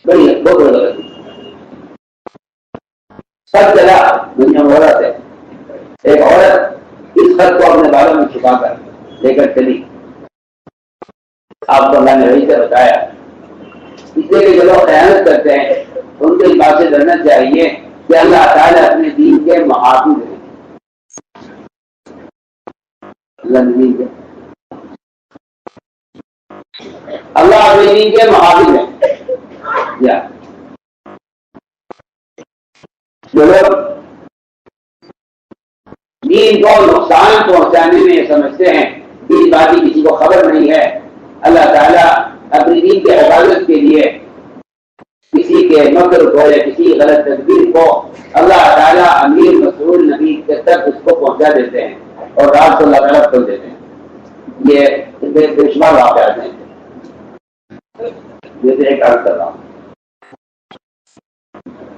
A: بہت بڑی غلطی، سب جگہ دنیا میں عورت ہے، ایک عورت اس خط کو اپنے بالوں میں چھپا کر لے کر چلی، آپ کو اللہ نے وہی سے بتایا، اس لیے کہ جو لوگ خیانت کرتے ہیں ان کو اس بات سے ڈرنا چاہیے کہ اللہ تعالیٰ اپنے دین کے محافظ ہیں، اللہ اپنے دین کے محافظ ہیں۔ جو لوگ دین کو نقصان پہنچانے میں سمجھتے ہیں کہ اس بات کی کسی کو خبر نہیں ہے، اللہ تعالیٰ اپنے دین کی حفاظت کے لیے اس کسی کے مکر کو یا کسی غلط تدبیر کو اللہ تعالیٰ امیر مسعود نبی کے تک اس کو پہنچا دیتے ہیں اور رات کو اللہ تعالیٰ کھول دیتے ہیں. یہ بے شمار واقعات ہیں. جیسے ایک عرض کر رہا ہوں,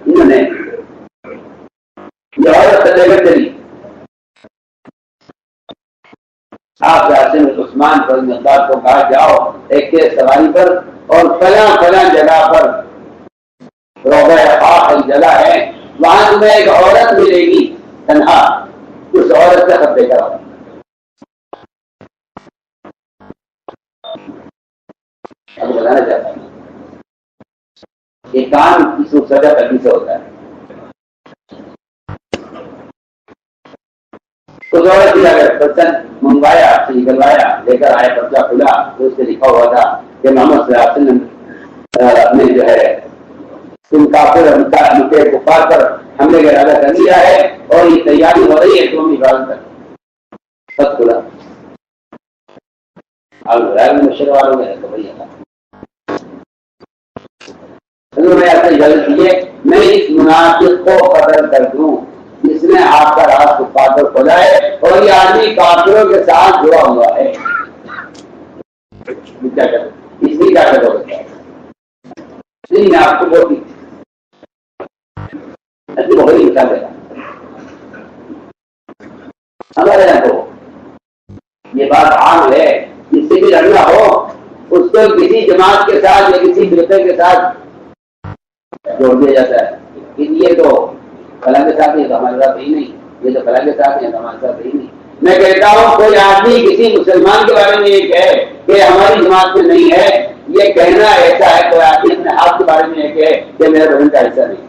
A: انہوں نے یہ عورت چلی آپ عثمان پر مقدار کو کہا جاؤ ایک تیز سواری پر اور فلاں فلاں جگہ پر روضہ خاک جگہ ہے, وہاں تمہیں ایک عورت ملے گی تنہا, اس عورت سے خط دیکھا اب بتانا چاہتا ہوں یہ کام کسی سزا کرنے سے ہوتا ہے. اس عورت کی اگر پرسن منگوایا نکلوایا لے کر آئے, پرچہ کھلا تو اس سے لکھا ہوا تھا کہ محمد صلی اللہ علیہ وسلم نے جو ہے تم کافر مجھے کفار پر حملے کا ارادہ کر لیا ہے اور یہ تیاری ہو رہی ہے تم عبادت کر. خط کھلا اب مشر والوں میں تو وہی تھا. میں ایسا اجازت دیے میں اس منافق کو قتل کر دوں جس نے آپ کا راز کفار پر کھولا ہے اور یہ آدمی کافروں کے ساتھ جڑا ہوا ہے. کیا کرو اس لیے کیا کرو نہیں میں آپ کو بہت بہت مثال دیتا ہمارے یہاں کو یہ بات عام ہے, جس سے بھی لڑنا ہو اس کو کسی جماعت کے ساتھ یا کسی فرقے کے ساتھ جوڑ دیا جاتا ہے. یہ تو فلاں کے ساتھ ہے تو ہمارے ساتھ ہی نہیں, یہ تو فلاں کے ساتھ ہے تو ہمارے ساتھ ہی نہیں. میں کہتا ہوں کوئی آدمی کسی مسلمان کے بارے میں یہ کہے کہ ہماری جماعت میں نہیں ہے, یہ کہنا ایسا ہے کوئی آدمی اپنے آپ کے بارے میں یہ کہے کہ میرے بہن کا حصہ نہیں.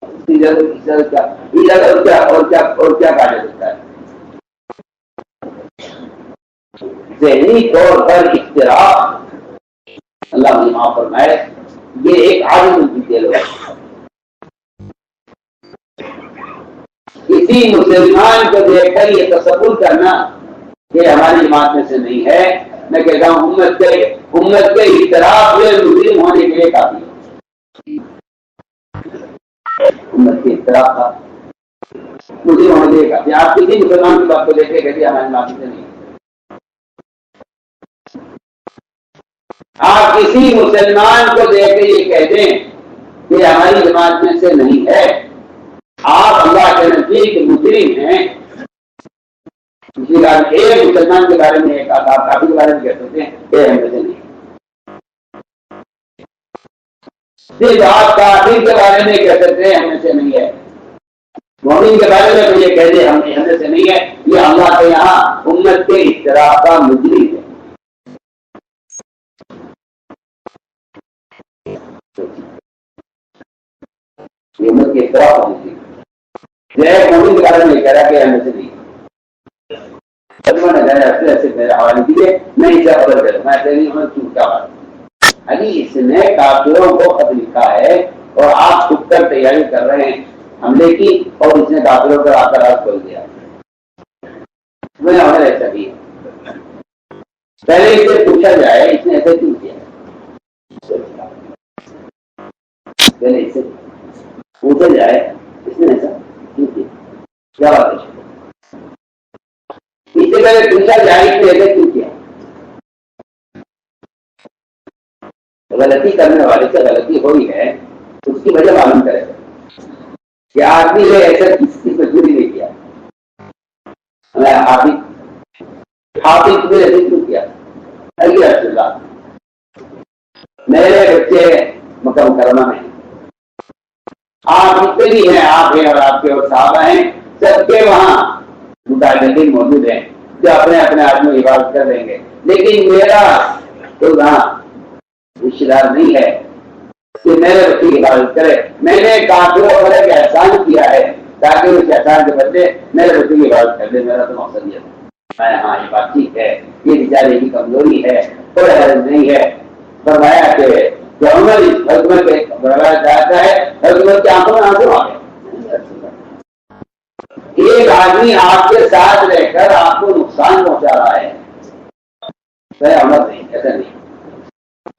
A: اور کیا کہا جا سکتا ہے. ذہنی طور پر اختراع اللہ مجھے معاف فرمائے یہ ایک عالم کی دل ہے. کسی مسلمان کو دیکھ کر یہ تصور کرنا کہ ہماری جماعت میں سے نہیں ہے, میں کہتا ہوں امت کے اختلاف میں مسلم ہونے کے لیے کافی ہے. امت کے اختلاف کا مسلم ہونے کے لیے کافی. آپ کسی مسلمان کی بات کو دیکھے کہ ہماری جماعت میں سے نہیں. آپ کسی مسلمان کو دیکھ کے یہ کہہ دیں کہ ہماری جماعت میں سے نہیں ہے, آپ اللہ کے نزدیک مجرم ہیں. اسی بات ایک مسلمان کے بارے میں ایک آپ کافی کے بارے میں کہہ سکتے ہیں کہ ہم میں سے نہیں. صرف آپ کافی کے بارے میں کہہ سکتے ہیں ہم میں سے نہیں ہے. مومن کے بارے میں یہ کہہ دے ہم میں سے نہیں ہے, یہ اللہ کے یہاں امت کے اختلاف کا مجرم ہے. امت کے اختلاف کا مجرم مومن کے بارے میں کہہ رہا کہ ہم میں سے نہیں. ایسے میرے حوالے دیے میں اسے خبر کروں میں ایسے نہیں ہوں چوٹ کا بات. ابھی اس نے کافروں کو خط لکھا ہے اور آپ چھپ کر تیاری کر رہے ہیں حملے کی, اور اس نے کافروں پر آ کر ہاتھ کھول دیا. میں ہمیں ایسا بھی پہلے اسے پوچھا جائے اس نے ایسے کیوں کیا. پہلے اسے پوچھا جائے اس نے ایسا کیوں کیا, کیا بات ہے. اس سے پہلے پوچھا جائے اس نے ایسا کیوں کیا. غلطی کرنے والے سے غلطی ہوئی ہے اس کی وجہ معلوم کرے کہ آدمی نے ایسا کس کی مجبوری نہیں کیا. حافظ نے ایسے کیوں کیا. میرے بچے مکہ مکرمہ میں آپ جتنے بھی ہیں, آپ ہیں اور آپ کے اور صحابہ ہیں, سب کے وہاں متعلقین موجود ہیں جو اپنے اپنے آدمی عبادت کر دیں گے, لیکن میرا تو وہاں رشتے دار نہیں ہے کہ میرے بچے کی عبادت کرے. میں نے کافروں پر ایک احسان کیا ہے تاکہ اس احسان کے بدلے میرے بچے کی عبادت کر دے. میرا تو مقصد یہ ہے. ہاں یہ بات ٹھیک ہے, یہ بیچارے کی کمزوری ہے, کوئی حرض نہیں ہے. فرمایا کہ عمر اس حکمت پہ بڑھایا جاتا ہے, حکمت کی آنکھوں میں آنسو آ گئے. ایک آدمی آپ کے ساتھ رہ کر آپ کو نقصان پہنچا رہا ہے, عمر نہیں ایسا نہیں.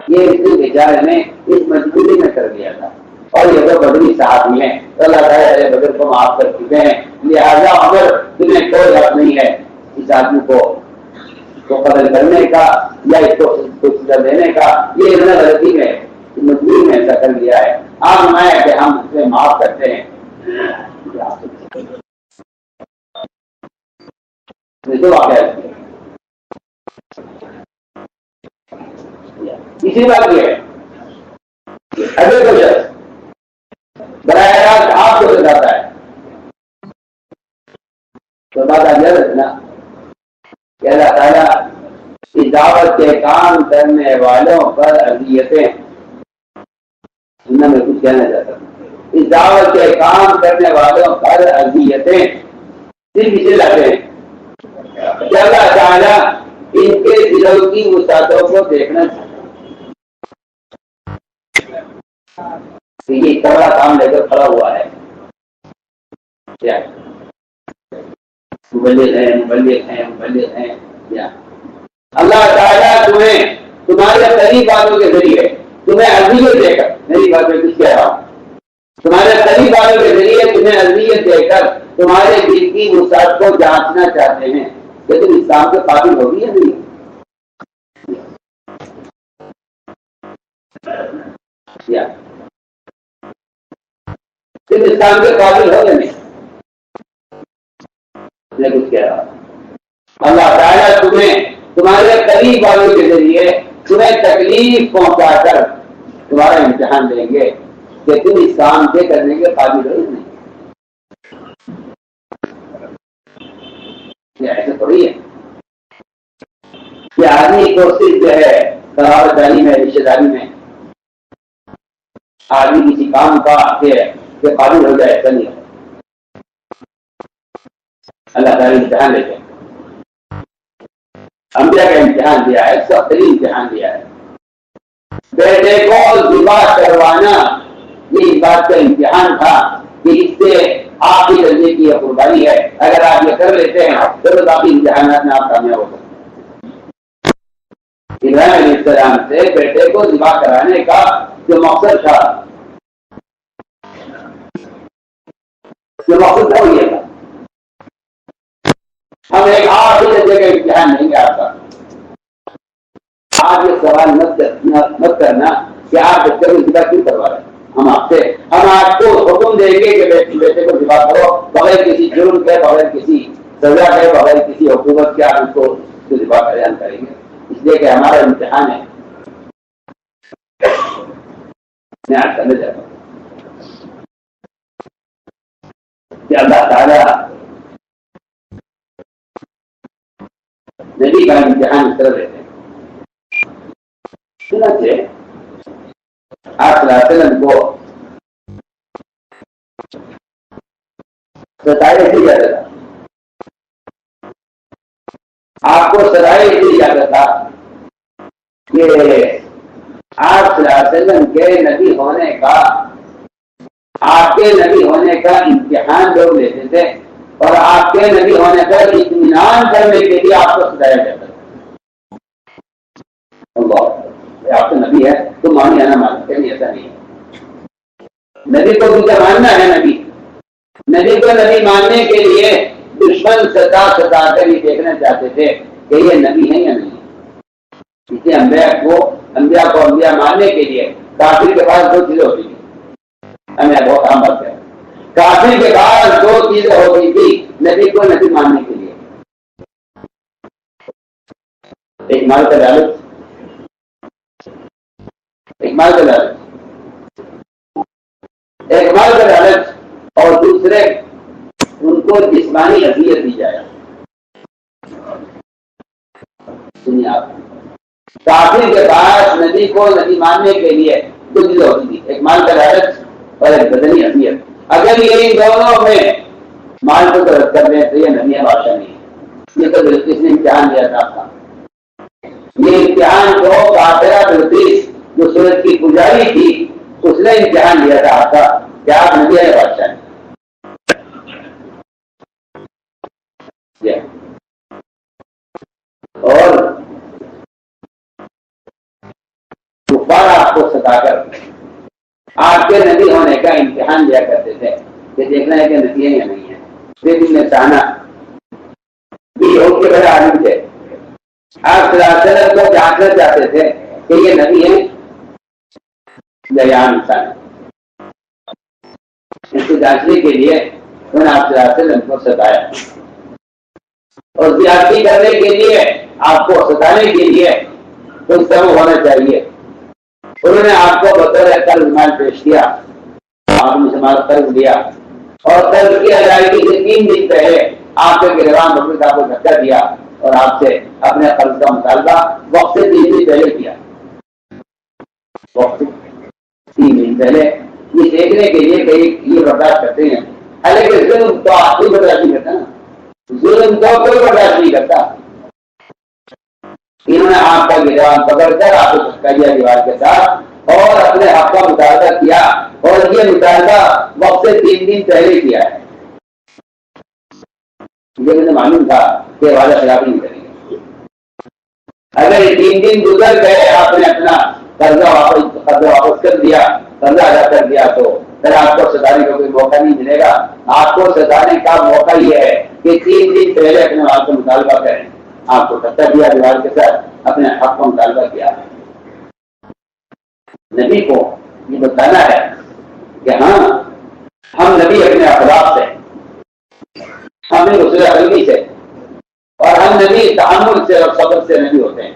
A: یہ اس لیے بیچارے نے اس مجبوری میں کر دیا تھا، اور یہ تو بدری صاحب ہیں، تو اللہ تعالیٰ بدر کو معاف کر چکے ہیں، لہٰذا عمر تمہیں کوئی حق نہیں ہے اس آدمی کو قتل کرنے کا یا اس کو سزا دینے کا، یہ اتنا غلطی ہے مجبوری میں ایسا کر دیا ہے، آپ نمائیں کہ ہم اسے معاف کرتے ہیں۔ تو واقعہ اسی بات یہ ہے اگر کوئی شخص براہ راست آپ کو سکھاتا ہے تو بات آ رکھنا کہ اللہ تعالیٰ اس دعوت کے کام کرنے والوں پر اذیتیں، میں کچھ کہنا چاہتا ہوں، اس دعوت کے کام کرنے والوں پر اذیتیں صرف اسے لاتے ہیں کہ اللہ تعالیٰ ان کے دلوں کی وسعتوں کو دیکھنا چاہتا ہے، یہ بڑا کام لے کر کھڑا ہوا ہے، کیا مبلغ ہیں کیا اللہ تعالیٰ تمہیں تمہارے قریب والوں کے ذریعے تمہیں اذیت دے کر، میری بات میں کچھ کہہ رہا ہوں، تمہارے قریب والوں کے ذریعے تمہیں اذیت دے کر تمہارے دل کی وسعت کو جانچنا چاہتے ہیں کہ تم اسلام کے قابل ہوگی یا نہیں، کیا تم اسلام کے قابل ہو یا نہیں، میں کچھ کہہ رہا ہوں۔ اللہ تعالیٰ تمہیں تمہارے قریب والوں کے ذریعے تمہیں تکلیف پہنچا کر تمہارا امتحان لیں گے کہ تم اس کام کے کرنے کے قابل ہو نہیں، ایسے تھوڑی ہے کہ آدمی کو صرف جو ہے قرار داری میں رشتے داری میں آدمی کسی کام کا کہ قابل ہو جائے، ایسا نہیں ہے، اللہ تعالیٰ امتحان لیتے ہیں، انبیاء کا امتحان دیا ہے، سب ترین امتحان دیا ہے، بیٹے کو ذبح کروانا یہ اس بات کا امتحان تھا کہ اس سے آپ کی درجے کی یہ قربانی ہے، اگر آپ یہ کر لیتے ہیں تو باقی امتحانات میں آپ کامیاب ہو سکتے ہیں۔ ابراہیم علیہ السلام سے بیٹے کو ذبح کرانے کا جو مقصد تھا وہ یہ تھا، ہم ایک آخری درجے کا امتحان نہیں گے آپ کا، آپ یہ سوال مت کرنا کہ آپ بچے کو ذبح کیوں کروا رہے ہیں، ہم آپ کو حکم دیں گے کہ بیٹے کو ذبح کرو بغیر کسی جرم کے، بغیر کسی سزا کے، بغیر کسی حکومت کے، آپ اس کو ذبح کا اعلان کریں گے، اس لیے کہ ہمارا امتحان ہے۔ میں آج کرنے جاتا ہوں کہ اللہ تعالیٰ نبی کا امتحان اس طرح دیتے ہیں، چنانچہ آپ صلی اللہ علیہ وسلم کو ستائے دی جاتا تھا، آپ کو ستائے دی جاتا تھا کہ آپ صلی اللہ علیہ وسلم کے نبی ہونے کا، آپ کے نبی ہونے کا امتحان لوگ لیتے تھے، اور آپ کے نبی ہونے پر اطمینان کرنے کے لیے آپ کو ستایا جاتا تھا۔ اللہ آپ تو نبی ہے تو مانیے نہ مانتے نہیں، ایسا نہیں ہے، نبی کو بھی ماننا ہے، نبی کو نبی ماننے کے لیے دشمن ستا کر یہ دیکھنا چاہتے تھے کہ یہ نبی ہے یا نہیں، اس لیے انبیاء کو انبیاء ماننے کے لیے کافر کے پاس دو چیزیں ہوتی تھی، ہمیں بہت عام بات ہے، کافر کے پاس دو چیزیں ہوتی تھی نبی کو نبی ماننے کے لیے، ایک مال کا لالچ، اور دوسرے ان کو جسمانی اذیت دی جائے۔ سنیے آپ، کافر کے پاس نبی کو نبی ماننے کے لیے دو چیزیں ہوتی تھی، ایک مال کا لالچ اور ایک بدنی اذیت۔ اگر یہ ان دونوں میں مال کو طرف کر دیں تو یہ نبی ہے، بادشاہ نہیں ہے، یہ تو بلقیس نے امتحان دیا تھا آپ کا، یہ امتحان کو کافرہ بلقیس جو سورج کی پجاری تھی اس نے امتحان دیا تھا آپ کا کہ آپ نبی ہے بادشاہ نہیں۔ اور کفار آپ کو ستا کر آپ کے نبی ہونے کا امتحان لیا کرتے تھے کہ دیکھنا ہے کہ نبی ہے یا نہیں ہے. لیکن نے چاہنا کے بڑے عالم تھے. آپ صلی اللہ علیہ وسلم کو جاننا چاہتے تھے کہ یہ نبی ہے یا عام انسان ہے. اس کو جانچنے کے لیے انہوں نے آپ صلی اللہ علیہ وسلم کو ستایا اور زیادتی کرنے کے لیے آپ کو ستانے کے لیے کوئی سبب ہونا چاہیے. انہوں نے آپ کو بطور قرض مال پیش کیا. آپ نے ہمارا قرض لیا اور قرض کی ادائیگی سے 3 دن پہلے آپ کے گروان بکری صاحب کو دھکا دیا اور آپ سے اپنے قرض کا مطالبہ وقت سے 3 دن پہلے کیا. وقت 3 دن پہلے یہ دیکھنے کے لیے کہ یہ برداشت کرتے ہیں. حالانکہ ظلم تو آپ کوئی برداشت نہیں کرتا نا. ظلم تو کوئی برداشت نہیں کرتا. انہوں نے آپ کا گروان پکڑ کر آپ کو دھکا دیا دیوار کے ساتھ اور اپنے حق کا مطالبہ کیا اور یہ مطالبہ وقت سے 3 دن پہلے کیا ہے. مجھے معلوم تھا کہ وعدہ خلافی نہیں کریں گے. اگر یہ 3 دن گزر گئے آپ نے اپنا قرضہ واپس کر دیا, قرضہ ادا کر دیا, تو پھر آپ کو ستانے کا کوئی موقع نہیں ملے گا. آپ کو ستانے کا موقع یہ ہے کہ 3 دن پہلے اپنے آپ کا مطالبہ کریں. آپ کو دھکا دیا دیوار کے ساتھ, اپنے حق کا مطالبہ کیا. نبی کو یہ بتانا ہے کہ ہاں ہم نبی اپنے اخلاق سے, ہم رسول قلبی سے, اور ہم نبی تحمل سے اور صبر سے نبی ہوتے ہیں.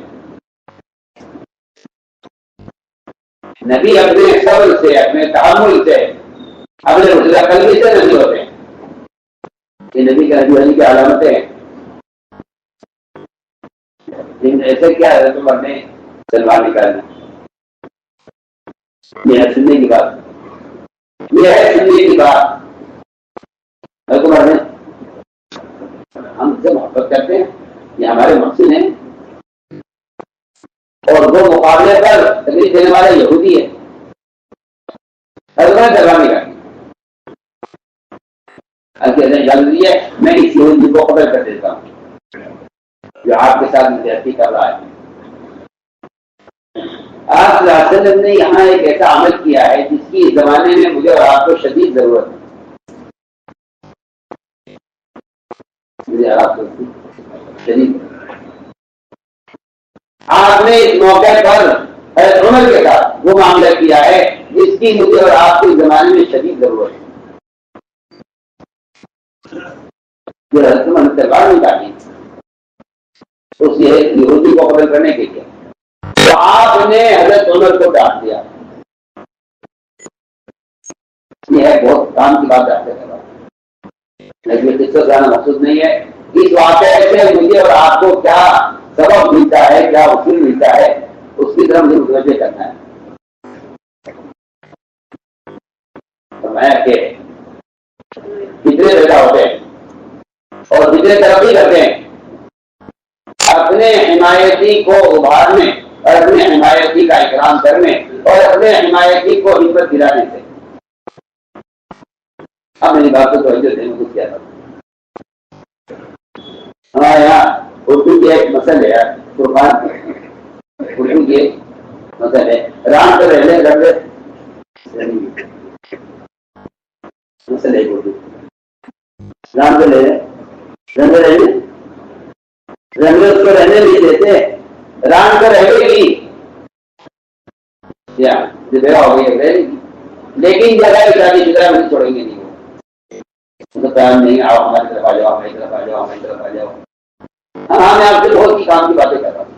A: نبی اپنے صبر سے, اپنے تحمل سے, اپنے رسول قلبی سے نبی ہوتے ہیں. یہ نبی کا نبی ہونے کی علامتیں ہیں. ایسے کیا ہے عمر نے سلمان نکالنا, یہ ہے سننے کی بات, یہ ہے سننے کی بات. عمر نے ہم سے محبت کرتے ہیں, یہ ہمارے مقصد ہیں, اور وہ مقابلے پر تکلیف دینے والا یہودی ہے. سلمان نکالنا جلدی ہے, میں اس یہودی کو قبل کر دیتا ہوں جو آپ کے ساتھ زیادتی کر رہا ہے. آپ صلی اللہ علیہ وسلم نے یہاں ایک ایسا عمل کیا ہے جس کی اس زمانے میں مجھے اور آپ کو شدید ضرورت ہے. مجھے آپ کو شدید, آپ نے اس موقع پر حضرت عمر کے ساتھ وہ معاملہ کیا ہے جس کی مجھے اور آپ کو اس زمانے میں شدید ضرورت ہے. جو حضرت عمر نے تلوار نکالی اس یہودی کو قبول کرنے کے لیے, تو آپ نے حضرت عمر کو ڈانٹ دیا. یہ ہے بہت کام کی بات آپ سے, لیکن اس سے جانا مقصود نہیں ہے. اس واقعے سے مجھے اور آپ کو کیا سبب ملتا ہے, کیا اصول ملتا ہے, اس کی طرف مجھے متوجہ کرنا ہے. فرمایا کہ کتنے پیدا ہوتے ہیں اور کتنے ترقی کرتے ہیں اپنے حمایتی کو ابھارنے اور اپنے حمایتی کا اکرام کرنے اور اپنے حمایتی کو ہمت دلانے سے. اب میری بات کو توجہ دینے کو کیا تھا. ہمارے یہاں اردو کی ایک مسئلہ ہے, قربان اردو کی ایک مسئلہ ہے, رام تو رہنے لگے مسئلہ ہے اردو رام تو رہنے رنگے اس کو رہنے نہیں دیتے, رام تو رہے گی یا جگہ ہو گئی رہے گی, لیکن جگہ شادی شدہ نہیں چھوڑیں گے. نہیں وہ پیار نہیں, آؤ ہماری طرف آ جاؤ, ہماری طرف آ جاؤ, ہماری طرف آ جاؤ. ہاں میں آپ سے بہت ہی کام کی باتیں کر رہا ہوں.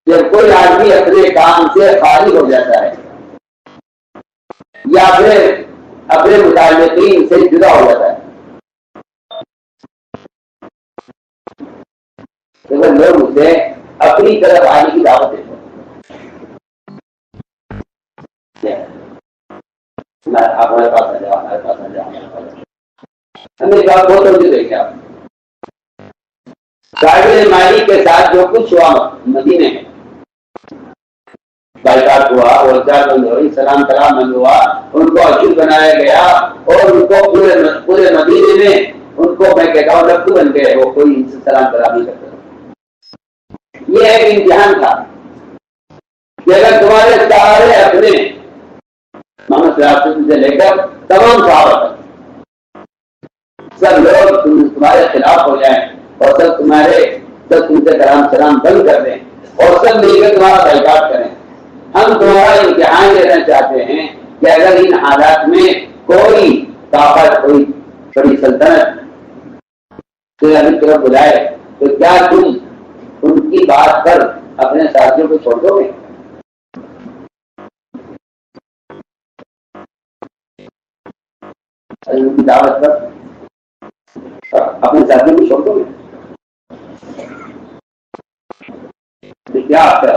A: جب کوئی آدمی اپنے کام سے خالی ہو جاتا ہے یا پھر اپنے متعلقین سے جدا ہو جاتا ہے تو وہ لوگ اسے اپنی طرف آنے کی دعوت دیتے ہیں. آپ ہمارے پاس آ جاؤ, ہمارے پاس آ جاؤ, ہمارے پاس آ جاؤ. ہمیں بات بہت توجہ دیکھیں. آپ صاحب مالی کے ساتھ جو کچھ ہوا مدینے میں, بائیکاٹ ہوا, روزگار بند ہوئی, سلام کلام بند ہوا, ان کو اشد بنایا گیا اور ان کو پورے مدینے میں ان کو میں کہتا ہوں لفظ بن گئے, وہ کوئی ان سے سلام کلام نہیں کرتا. یہ ایک امتحان تھا کہ اگر تمہارے سارے اپنے محمد صلی اللہ علیہ وسلم سے لے کر تمام صحابہ سب لوگ تمہارے خلاف ہو جائیں اور سب تم سے کلام سلام بند کر دیں اور سب مل کر تمہارا بائیکاٹ کریں، ہم تمہارا امتحان لینا چاہتے ہیں کہ اگر ان حالات میں کوئی طاقت، کوئی بڑی سلطنت تو ابھی طرف بلائے تو کیا تم ان کی بات پر اپنے ساتھیوں کو چھوڑ دو گے؟ ان کی دعوت پر اپنے ساتھیوں کو چھوڑ دو گے؟ کیا آپ کا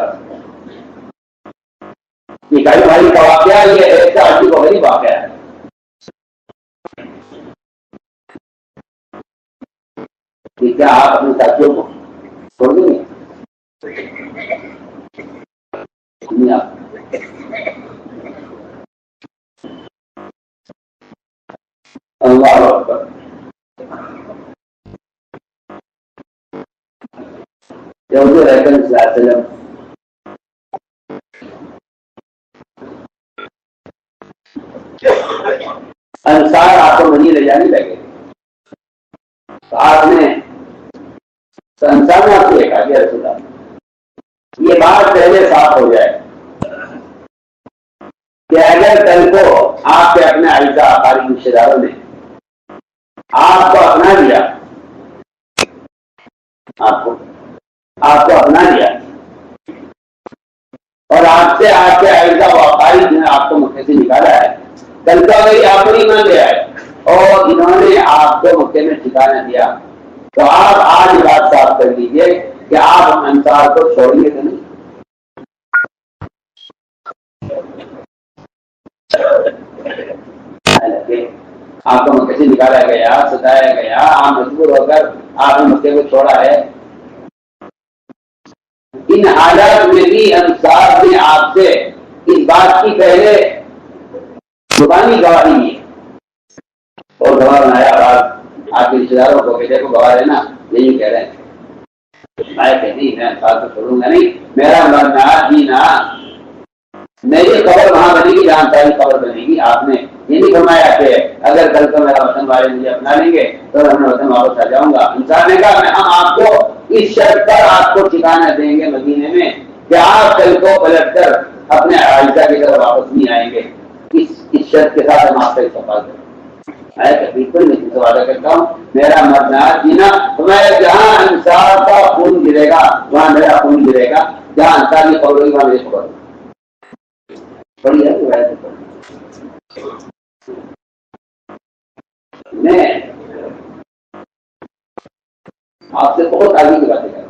A: یہ گاڑی بھائی کا واقعہ یہ ایسا عجیب و غریب واقعہ ہے کہ کیا آپ اپنے ساتھیوں کو چھوڑ دیں گے؟ اللہ اکبر۔ حضور اکرم صلی اللہ علیہ وسلم انصار آپ کو مدینہ لے جانے لگے تو آپ نے انصار نے آپ سے کہا کہ رسول اللہ یہ بات پہلے صاف ہو جائے کہ اگر کل کو آپ کے اپنے عائشہ قریبی رشتے داروں نے آپ کو اپنا لیا، آپ کو اپنا لیا اور آپ سے آپ کے عائشہ وقاری نے آپ کو مکے سے نکالا ہے، کل کا وہی آپ کو ایمان لے آئے اور انہوں نے آپ کو مکے میں ٹھکانہ دیا، تو آپ آج بات صاف کر لیجیے کہ آپ انصار کو چھوڑیں گے کہ نہیں؟ آپ کو مکے سے نکالا گیا، ستایا گیا، آپ مجبور ہو کر آپ نے مکے کو چھوڑا ہے، ان حالات میں بھی انصار نے آپ سے اس بات کی پہلے زبانی گواہی دی اور گواہ بنایا آپ کے رشتے داروں کو کہ دیکھو گواہ ہے نا، یہی کہہ رہے ہیں میں کہتی میں انصار کو چھوڑوں گا نہیں، میرا مرنا جینا، میری خبر وہاں بنے گی جہاں ساری خبر بنے گی۔ آپ نے یہ نہیں فرمایا کہ اگر کل کو میرا وطن والے مجھے اپنا لیں گے تو میں اپنے وطن واپس آ جاؤں گا۔ انسان نے کہا میں ہم آپ کو اس شرط پر آپ کو ٹھکانہ دیں گے مدینے میں کہ آپ کل کو پلٹ کر اپنے عائشہ کی طرف واپس نہیں آئیں گے، اس شرط کے ساتھ ہم آپ کا استقبال کریں گے۔ میں بالکل نہیں سے وعدہ کرتا ہوں میرا مرنا جینا، میں جہاں انصار کا خون گرے گا وہاں میرا خون گرے گا، جہاں انصار کی خبر ہوگی وہاں میری خبر ہوگی۔ بڑی ہے میں آپ سے بہت آگے کی باتیں کرتا ہوں۔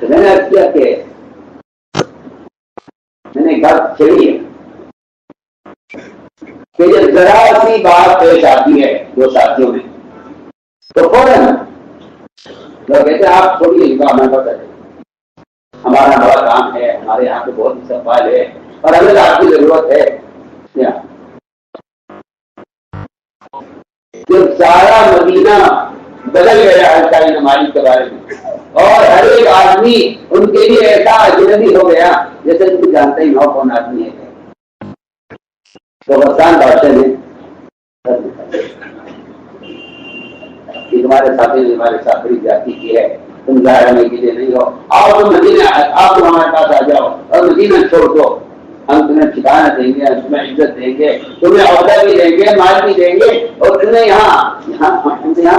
A: میں نے عرض کیا کہ میں نے ایک بات چھیڑی ہے کہ جب ذرا سی بات پیش آتی ہے دو ساتھیوں میں تو فوراً لوگ کہتے ہیں آپ چھوڑیے ان کا ہمیں پتہ ہے، ہمارا بڑا کام ہے، ہمارے یہاں پہ بہت استقبال ہے اور ہمیں آپ کی ضرورت ہے۔ جب سارا مدینہ بدل گیا ہے ساری نماز کے بارے میں اور ہر ایک آدمی ان کے لیے ایسا اجنبی ہو گیا جیسے تم جانتے ہی نو کون آدمی ہے، تو غسان بادشاہ نے تمہارے ساتھی نے ہمارے ساتھ بڑی جاتی کی ہے، تم ظاہر ہونے کے لیے نہیں ہو، آؤ تم مدینہ، آپ تم ہمارے پاس آ جاؤ اور مدینہ چھوڑ دو، ہم تمہیں ٹھکانہ دیں گے، ہم تمہیں عزت دیں گے، تمہیں عہدہ بھی دیں گے، مال بھی دیں گے اور تمہیں یہاں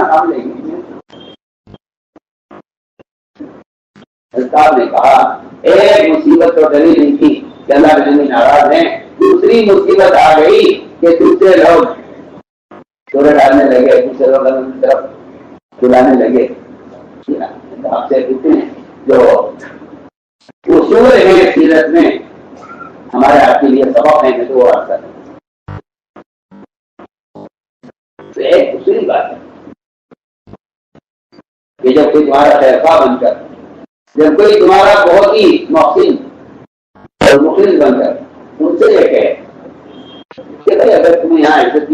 A: کام دیں گے۔ استاد نے کہا ایک مصیبت تو ڈری نہیں تھی کہ اللہ کے نبی ناراض ہیں، دوسری مصیبت آ گئی کہ دوسرے لوگ چورے ڈالنے لگے، دوسرے لوگ کی طرف بلانے لگے۔ آپ سے کتنے جو اصول ہے سیرت میں ہمارے آپ کے لیے سبق ہے کہ وہ آتا ہے، تو ایک دوسری بات ہے کہ جب کوئی تمہارا خیرخواہ بن کر، جب کوئی تمہارا بہت ہی محسن اور مخلص بن کر ان سے یہ کہے کہ بھائی اگر تمہیں یہاں عزت